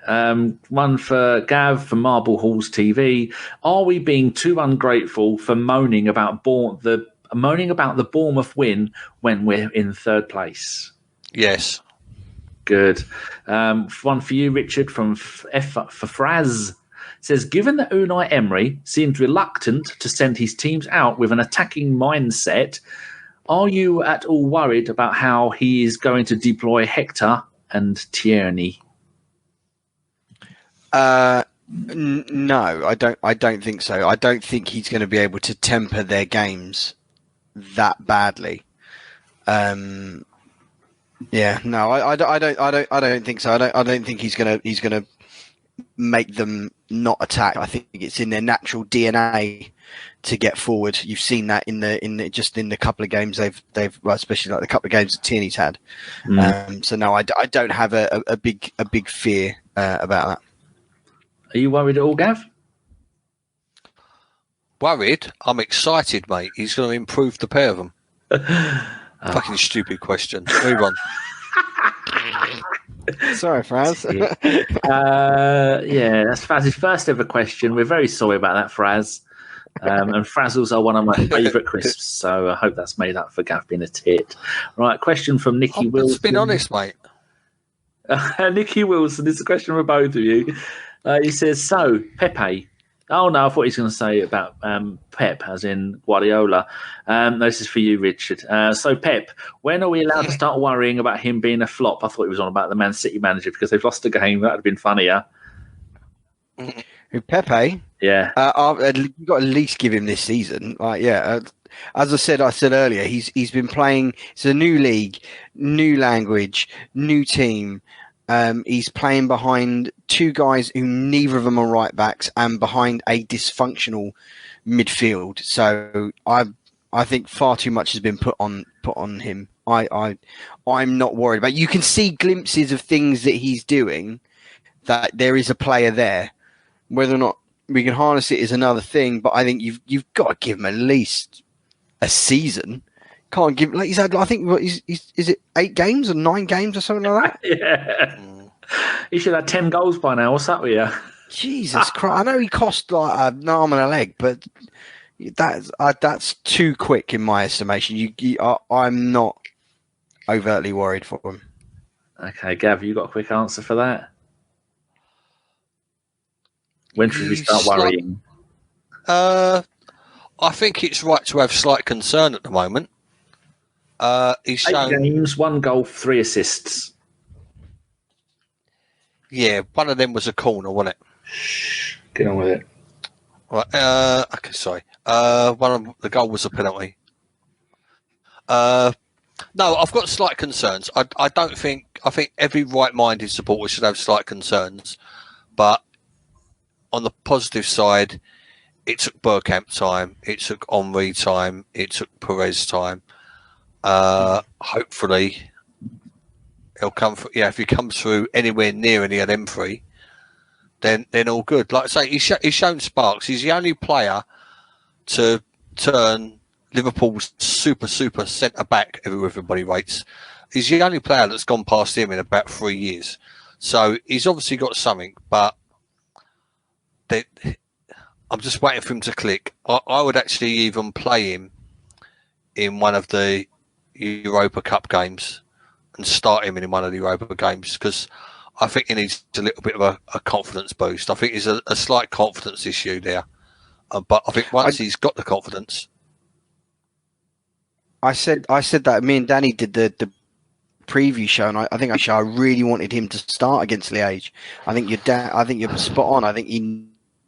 One for Gav for Marble Halls TV. Are we being too ungrateful for moaning about the Bournemouth win when we're in third place? Yes. Good. One for you, Richard, from for Fraz. Says, given that Unai Emery seems reluctant to send his teams out with an attacking mindset, are you at all worried about how he is going to deploy Hector and Tierney? No, I don't think so. I don't think he's going to be able to temper their games that badly. Yeah, no, I don't think so. I don't think he's gonna make them not attack. I think it's in their natural DNA to get forward. You've seen that in the couple of games they've well, especially like the couple of games that Tierney's had. So no, I don't have a big fear about that. Are you worried at all, Gav? Worried? I'm excited, mate. He's going to improve the pair of them. Fucking stupid question. Move on. Sorry, Fraz. Yeah, that's Fraz's first ever question. We're very sorry about that, Fraz. And Frazzles are one of my favourite crisps, so I hope that's made up for Gav being a tit. Right, question from Nicky Wilson. Let's be honest, mate. Nicky Wilson, this is a question for both of you. He says, so, Pepe. Oh, no, I thought he was going to say about Pep, as in Guardiola. No, this is for you, Richard. So, Pep, when are we allowed to start worrying about him being a flop? I thought he was on about the Man City manager because they've lost a game. That would have been funnier. Who, Pepe? Yeah. You've got to at least give him this season. As I said earlier, he's been playing. It's a new league, new language, new team. He's playing behind two guys who neither of them are right backs and behind a dysfunctional midfield. So I think far too much has been put on him. I'm not worried about. You can see glimpses of things that he's doing. That there is a player there. Whether or not we can harness it is another thing. But I think you've got to give him at least a season. Can't give like he's had. I think is it 8 games or 9 games or something like that? Yeah, he should have 10 goals by now. What's up with you? Jesus Christ! I know he cost like an arm and a leg, but that's too quick in my estimation. I'm not overtly worried for him. Okay, Gav, you got a quick answer for that? When should we start worrying? I think it's right to have slight concern at the moment. He's 8 games, 1 goal, 3 assists. Yeah, one of them was a corner, wasn't it? Shh, get on with it. Right. Okay, sorry. One of the goal was a penalty. No, I've got slight concerns. I think every right-minded supporter should have slight concerns, but on the positive side, it took Bergkamp time, it took Henry time, it took Perez time. Hopefully he'll come through. Yeah, if he comes through anywhere near any of them 3, then all good. Like I say, he's shown sparks. He's the only player to turn Liverpool's super centre back everybody rates. He's the only player that's gone past him in about 3 years. So he's obviously got something, but I'm just waiting for him to click. I would actually even play him in one of the Europa Cup games and start him in one of the Europa games because I think he needs a little bit of a confidence boost. I think there's a slight confidence issue there. But I think once he's got the confidence. I said that me and Danny did the preview show, and I think I really wanted him to start against Liège. I think you're spot on. I think he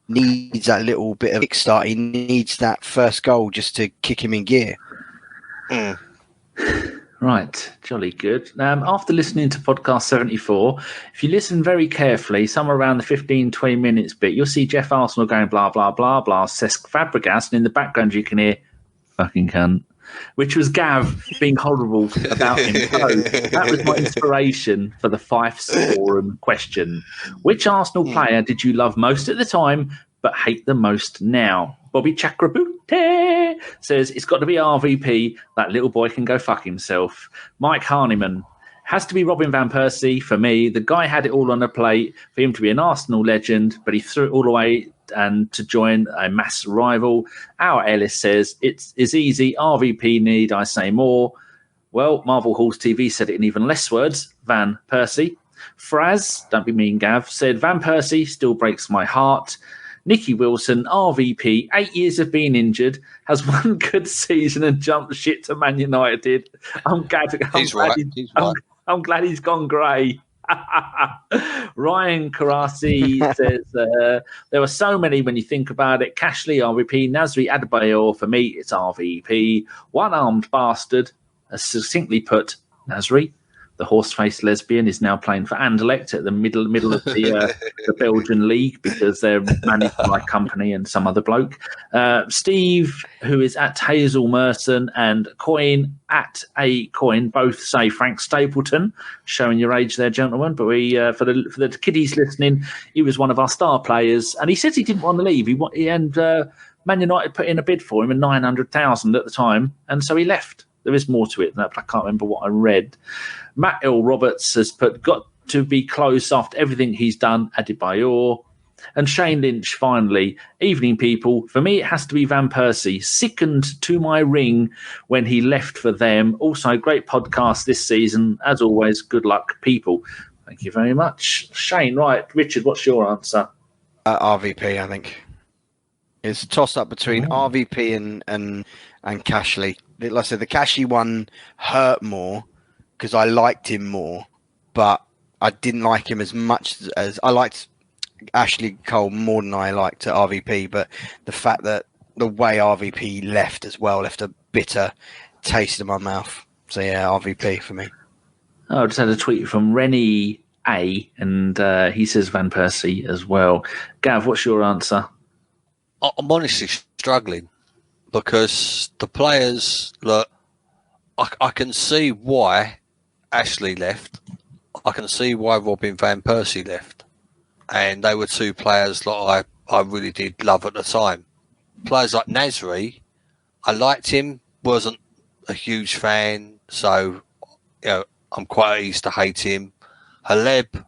needs that little bit of kickstart. He needs that first goal just to kick him in gear. Right, jolly good. After listening to podcast 74, if you listen very carefully, somewhere around the 15, 20 minutes bit, you'll see Jeff Arsenal going blah, blah, blah, blah, Cesc Fabregas, and in the background you can hear fucking cunt, which was Gav being horrible about him. So that was my inspiration for the Fife's Forum question. Which Arsenal player did you love most at the time but hate the most now? Bobby Chakrabooti says it's got to be RVP. That little boy can go fuck himself. Mike Harniman has to be Robin van Persie for me. The guy had it all on a plate for him to be an Arsenal legend, but he threw it all away and to join a mass rival. Our Ellis says it's easy. RVP need I say more? Well, Marvel Halls TV said it in even less words. Van Persie. Fraz, don't be mean, Gav, said Van Persie still breaks my heart. Nicky Wilson, RVP, 8 years of being injured, has one good season and jumped shit to Man United. I'm glad he's gone grey. Ryan Karasi says there were so many when you think about it. Cashley, RVP, Nasri Adebayor, for me, it's RVP. One-armed bastard, as succinctly put, Nasri. The horse-faced lesbian is now playing for Anderlecht at the middle of the Belgian league because they're managed by company and some other bloke. Steve, who is at Hazel Merson, and Coin at A Coin, both say Frank Stapleton, showing your age there, gentlemen. But we, for the kiddies listening, he was one of our star players, and he says he didn't want to leave. Man United put in a bid for him at 900,000 at the time, and so he left. There is more to it than that, but I can't remember what I read. Matt L. Roberts has got to be close after everything he's done, Adebayor. And Shane Lynch, finally, evening people. For me, it has to be Van Persie. Sickened to my ring when he left for them. Also, great podcast this season. As always, good luck, people. Thank you very much. Shane, right. Richard, what's your answer? RVP, I think. It's a toss-up between RVP and Cashley. Like I said, the Cashy one hurt more because I liked him more, but I didn't like him as much as I liked Ashley Cole more than I liked RVP. But the fact that the way RVP left as well left a bitter taste in my mouth. So yeah, RVP for me. I just had a tweet from Rennie A, and he says Van Persie as well. Gav, what's your answer? I'm honestly struggling. Because the players, look, I can see why Ashley left. I can see why Robin van Persie left. And they were two players that I really did love at the time. Players like Nasri, I liked him, wasn't a huge fan, so I'm quite easy to hate him. Haleb,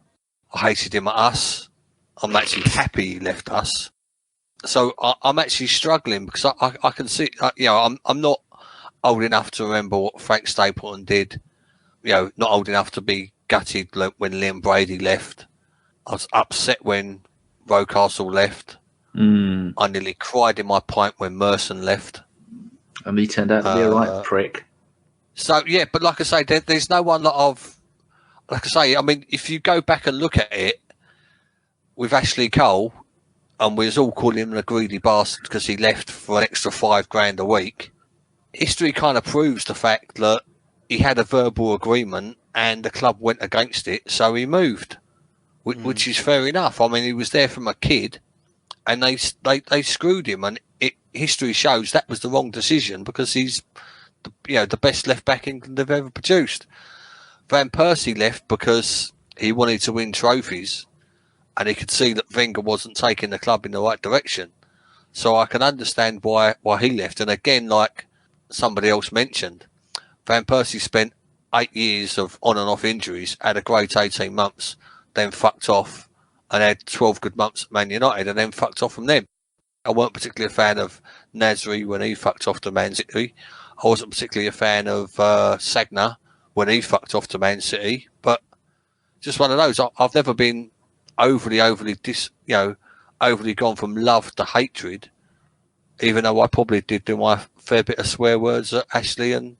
I hated him at us. I'm actually happy he left us. So I'm actually struggling because I can see, I'm not old enough to remember what Frank Stapleton did. Not old enough to be gutted when Liam Brady left. I was upset when Rocastle left. I nearly cried in my pint when Merson left. And he turned out to be a right prick. So, yeah, but like I say, there's no one that I mean, if you go back and look at it with Ashley Cole, and we was all calling him a greedy bastard because he left for an extra $5,000 a week. History kind of proves the fact that he had a verbal agreement and the club went against it, so he moved, which is fair enough. I mean, he was there from a kid, and they screwed him, and history shows that was the wrong decision because he's the best left back England have ever produced. Van Persie left because he wanted to win trophies. And he could see that Wenger wasn't taking the club in the right direction. So I can understand why he left. And again, like somebody else mentioned, Van Persie spent 8 years of on and off injuries, had a great 18 months, then fucked off and had 12 good months at Man United and then fucked off from them. I weren't particularly a fan of Nasri when he fucked off to Man City. I wasn't particularly a fan of Sagna when he fucked off to Man City. But just one of those. I've never been overly gone from love to hatred, even though I probably did do my fair bit of swear words at Ashley and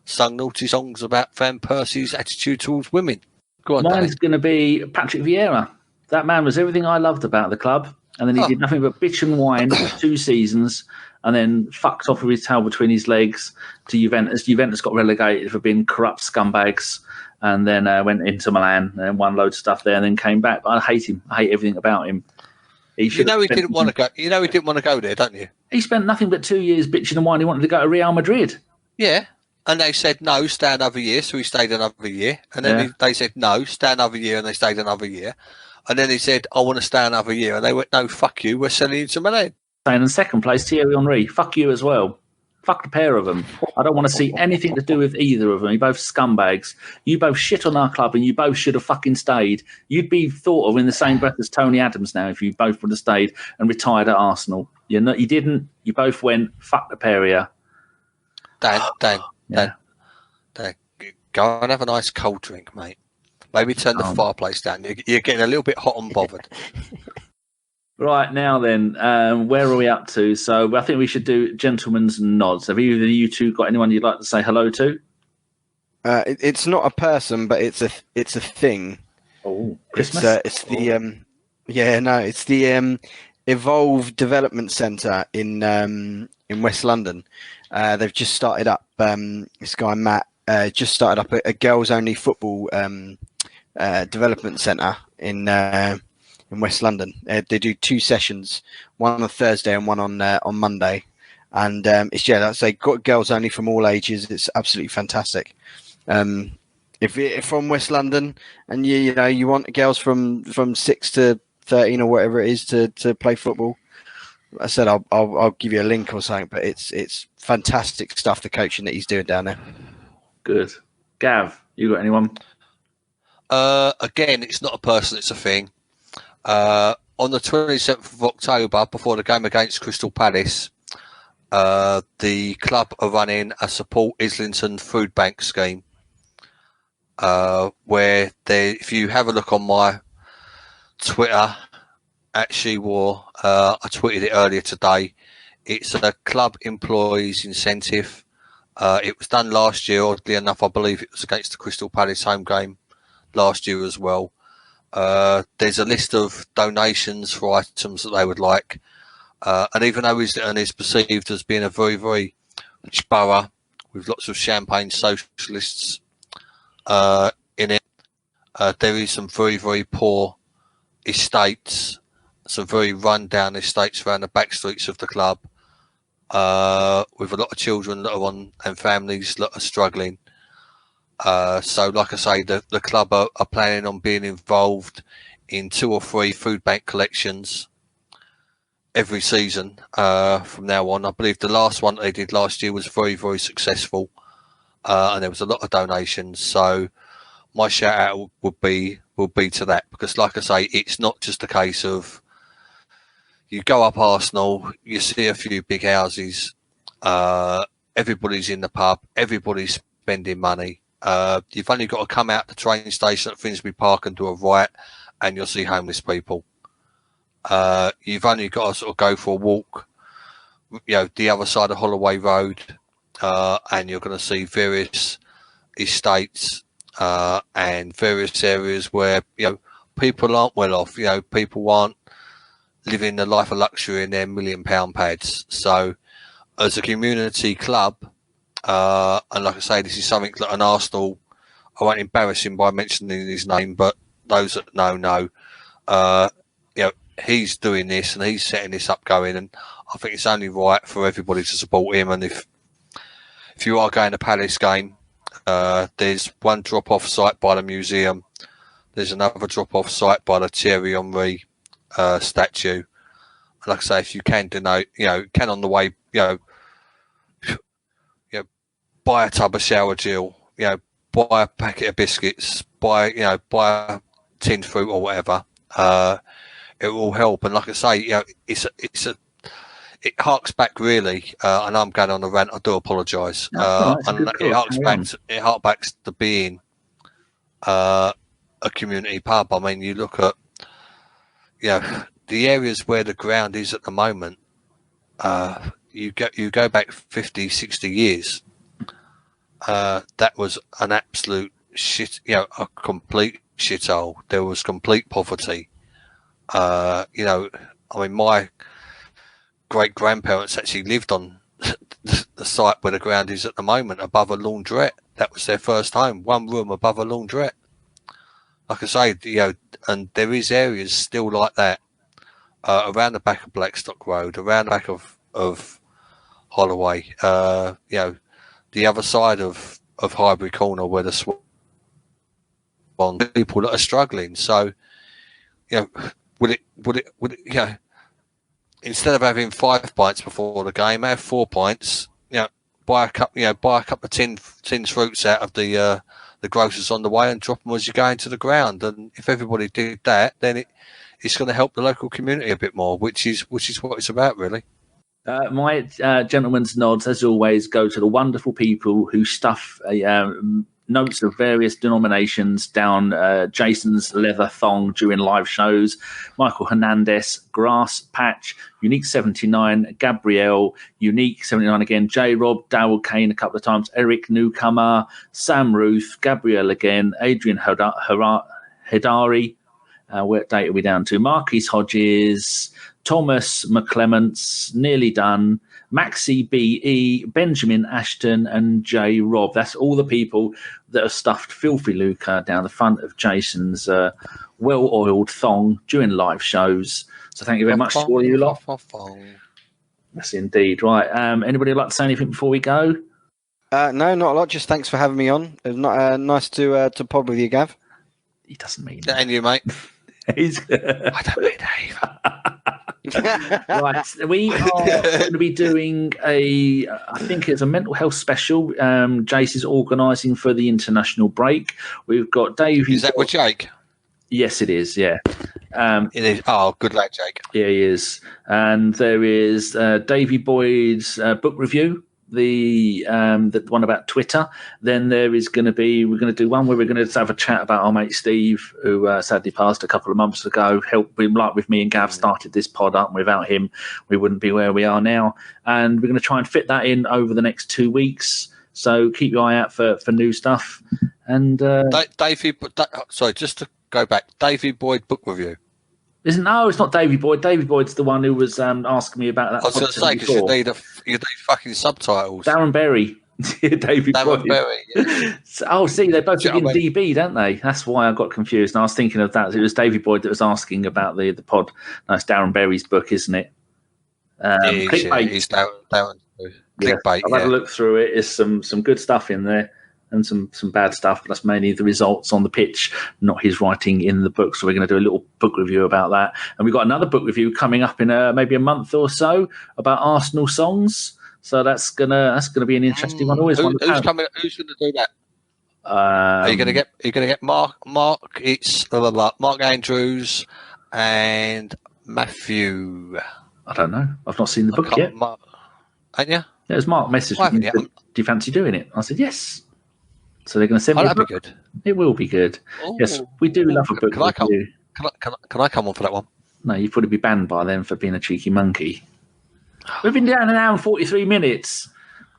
sung naughty songs about Van Persie's attitude towards women. Go on, mine's going to be Patrick Vieira. That man was everything I loved about the club, and then he did nothing but bitch and whine for 2 seasons, and then fucked off with his tail between his legs to Juventus. Juventus got relegated for being corrupt scumbags, and then went into Milan and won loads of stuff there, and then came back. But I hate him. I hate everything about him. He didn't want to go. He didn't want to go there, don't you? He spent nothing but 2 years bitching and whining. He wanted to go to Real Madrid. Yeah, and they said no, stay another year, so he stayed another year, and then they said no, stay another year, and they stayed another year, and then he said, I want to stay another year, and they went, no, fuck you, we're selling you to Milan. And in second place, Thierry Henry. Fuck you as well. Fuck the pair of them. I don't want to see anything to do with either of them. You're both scumbags. You both shit on our club, and you both should have fucking stayed. You'd be thought of in the same breath as Tony Adams now if you both would have stayed and retired at Arsenal. You didn't. You both went, fuck the pair of you. Dan, go and have a nice cold drink, mate. Maybe turn the fireplace down. You're getting a little bit hot and bothered. Right, now then, where are we up to? So I think we should do gentlemen's nods. Have either of you two got anyone you'd like to say hello to? It's not a person, but it's a thing. Oh, Christmas? It's the Evolve Development Centre in West London. They've just started up. This guy Matt just started up a girls-only football development centre in West London. They do 2 sessions, one on Thursday and one on Monday, and it's like I say, got girls only from all ages. It's absolutely fantastic. If you're from West London and you want girls from 6 to 13 or whatever it is to play football, I said I'll give you a link or something. But it's fantastic stuff, the coaching that he's doing down there. Good. Gav, you got anyone? Again, it's not a person, it's a thing. On the 27th of October, before the game against Crystal Palace, the club are running a Support Islington food bank scheme, where if you have a look on my Twitter, actually I tweeted it earlier today. It's a club employees incentive. It was done last year, oddly enough. I believe it was against the Crystal Palace home game last year as well. There's a list of donations for items that they would like. And even though Islington is perceived as being a very, very rich borough with lots of champagne socialists in it, there is some very, very poor estates, some very run-down estates around the back streets of the club, with a lot of children that are on and families that are struggling. So, like I say, the club are planning on being involved in 2 or 3 food bank collections every season from now on. I believe the last one they did last year was very, very successful, and there was a lot of donations. So, my shout out would be to that, because, like I say, it's not just a case of you go up Arsenal, you see a few big houses, everybody's in the pub, everybody's spending money. You've only got to come out the train station at Finsbury Park and do a right, and you'll see homeless people. You've only got to sort of go for a walk, the other side of Holloway Road, and you're going to see various estates and various areas where people aren't well off. People aren't living the life of luxury in their £1 million pads. So, as a community club. And like I say, this is something that an Arsenal, I won't embarrass him by mentioning his name, but those that know, he's doing this and he's setting this up going, and I think it's only right for everybody to support him. And if you are going to Palace game, there's one drop-off site by the museum, there's another drop-off site by the Thierry Henry statue. And like I say, if you can donate, can on the way, buy a tub of shower gel, buy a packet of biscuits, buy a tinned fruit or whatever. It will help. And like I say, it harks back really. And I'm going on a rant. I do apologise. And it harks back to being a community pub. I mean, you look at the areas where the ground is at the moment. You go back 50, 60 years. That was an absolute shit, a complete shithole. There was complete poverty. I mean, my great-grandparents actually lived on the site where the ground is at the moment, above a laundrette. That was their first home, one room above a laundrette. Like I say, and there is areas still like that around the back of Blackstock Road, around the back of Holloway. The other side of Highbury Corner, where the Swan people that are struggling. So, would it? Instead of having 5 pints before the game, have 4 pints. Buy a couple of tins fruits out of the grocers on the way and drop them as you go into the ground. And if everybody did that, then it's going to help the local community a bit more, which is what it's about, really. My gentleman's nods, as always, go to the wonderful people who stuff notes of various denominations down Jason's leather thong during live shows. Michael Hernandez, Grass Patch, Unique 79, Gabrielle, Unique 79 again, J Rob, Darrell Kane a couple of times, Eric Newcomer, Sam Ruth, Gabrielle again, Adrian Hedari. What date are we down to? Marquis Hodges, Thomas McClements, nearly done. Maxi B.E., Benjamin Ashton, and J. Rob. That's all the people that have stuffed Filthy Luca down the front of Jason's well-oiled thong during live shows. So thank you very much to all of you lot. Yes, indeed. Right. Anybody like to say anything before we go? No, not a lot. Just thanks for having me on. It was nice to pod with you, Gav. He doesn't mean that. And you, mate. I don't mean that either. Right, we are going to be doing I think it's a mental health special. Jace is organising for the international break. We've got Dave. Is that with Jake? Yes, it is. Yeah, it is. Oh, good luck, Jake. Yeah, he is. And there is Davey Boyd's book review. The one about Twitter. Then we're going to do one where we're going to have a chat about our mate Steve, who sadly passed a couple of months ago. Helped him, like with me and Gav, started this pod up, and without him we wouldn't be where we are now. And we're going to try and fit that in over the next 2 weeks, so keep your eye out for new stuff. And sorry, just to go back, Davey Boyd book review. It's not Davey Boyd. Davey Boyd's the one who was asking me about that. I was going to say, because you need fucking subtitles. Darren Berry. Davey Boyd. Berry, yeah. See, they both begin DB, don't they? That's why I got confused. And I was thinking of that. It was Davey Boyd that was asking about the pod. No, it's Darren Berry's book, isn't it? Clickbait. He's Darren. Clickbait, I've had a look through it. There's some good stuff in there. And some bad stuff, but that's mainly the results on the pitch, not his writing in the book. So we're going to do a little book review about that. And we've got another book review coming up in maybe a month or so about Arsenal songs. So that's gonna be an interesting one. Always who's going to do that? Are you going to get Mark? It's Mark Andrews and Matthew. I don't know. I've not seen the book yet. Ain't you? Yeah, it was Mark messaged me. Do you fancy doing it? I said yes. So they're going to send me a book. That'd be good. It will be good. Ooh, yes, we do love a book review. Can I come on for that one? No, you'd probably be banned by then for being a cheeky monkey. We've been down an hour and 43 minutes.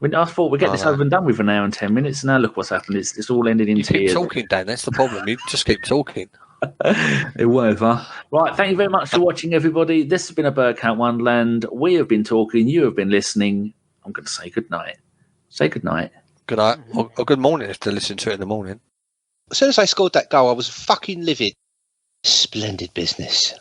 I thought we'd get this over and done with an hour and 10 minutes. Now look what's happened. It's all ended in tears. Keep talking, Dan. That's the problem. You just keep talking. Whatever. Right, thank you very much for watching, everybody. This has been a Bergkamp Wonderland. We have been talking. You have been listening. I'm going to say good night. Say good night. Good night, or good morning if they listen to it in the morning. As soon as I scored that goal, I was fucking livid. Splendid business.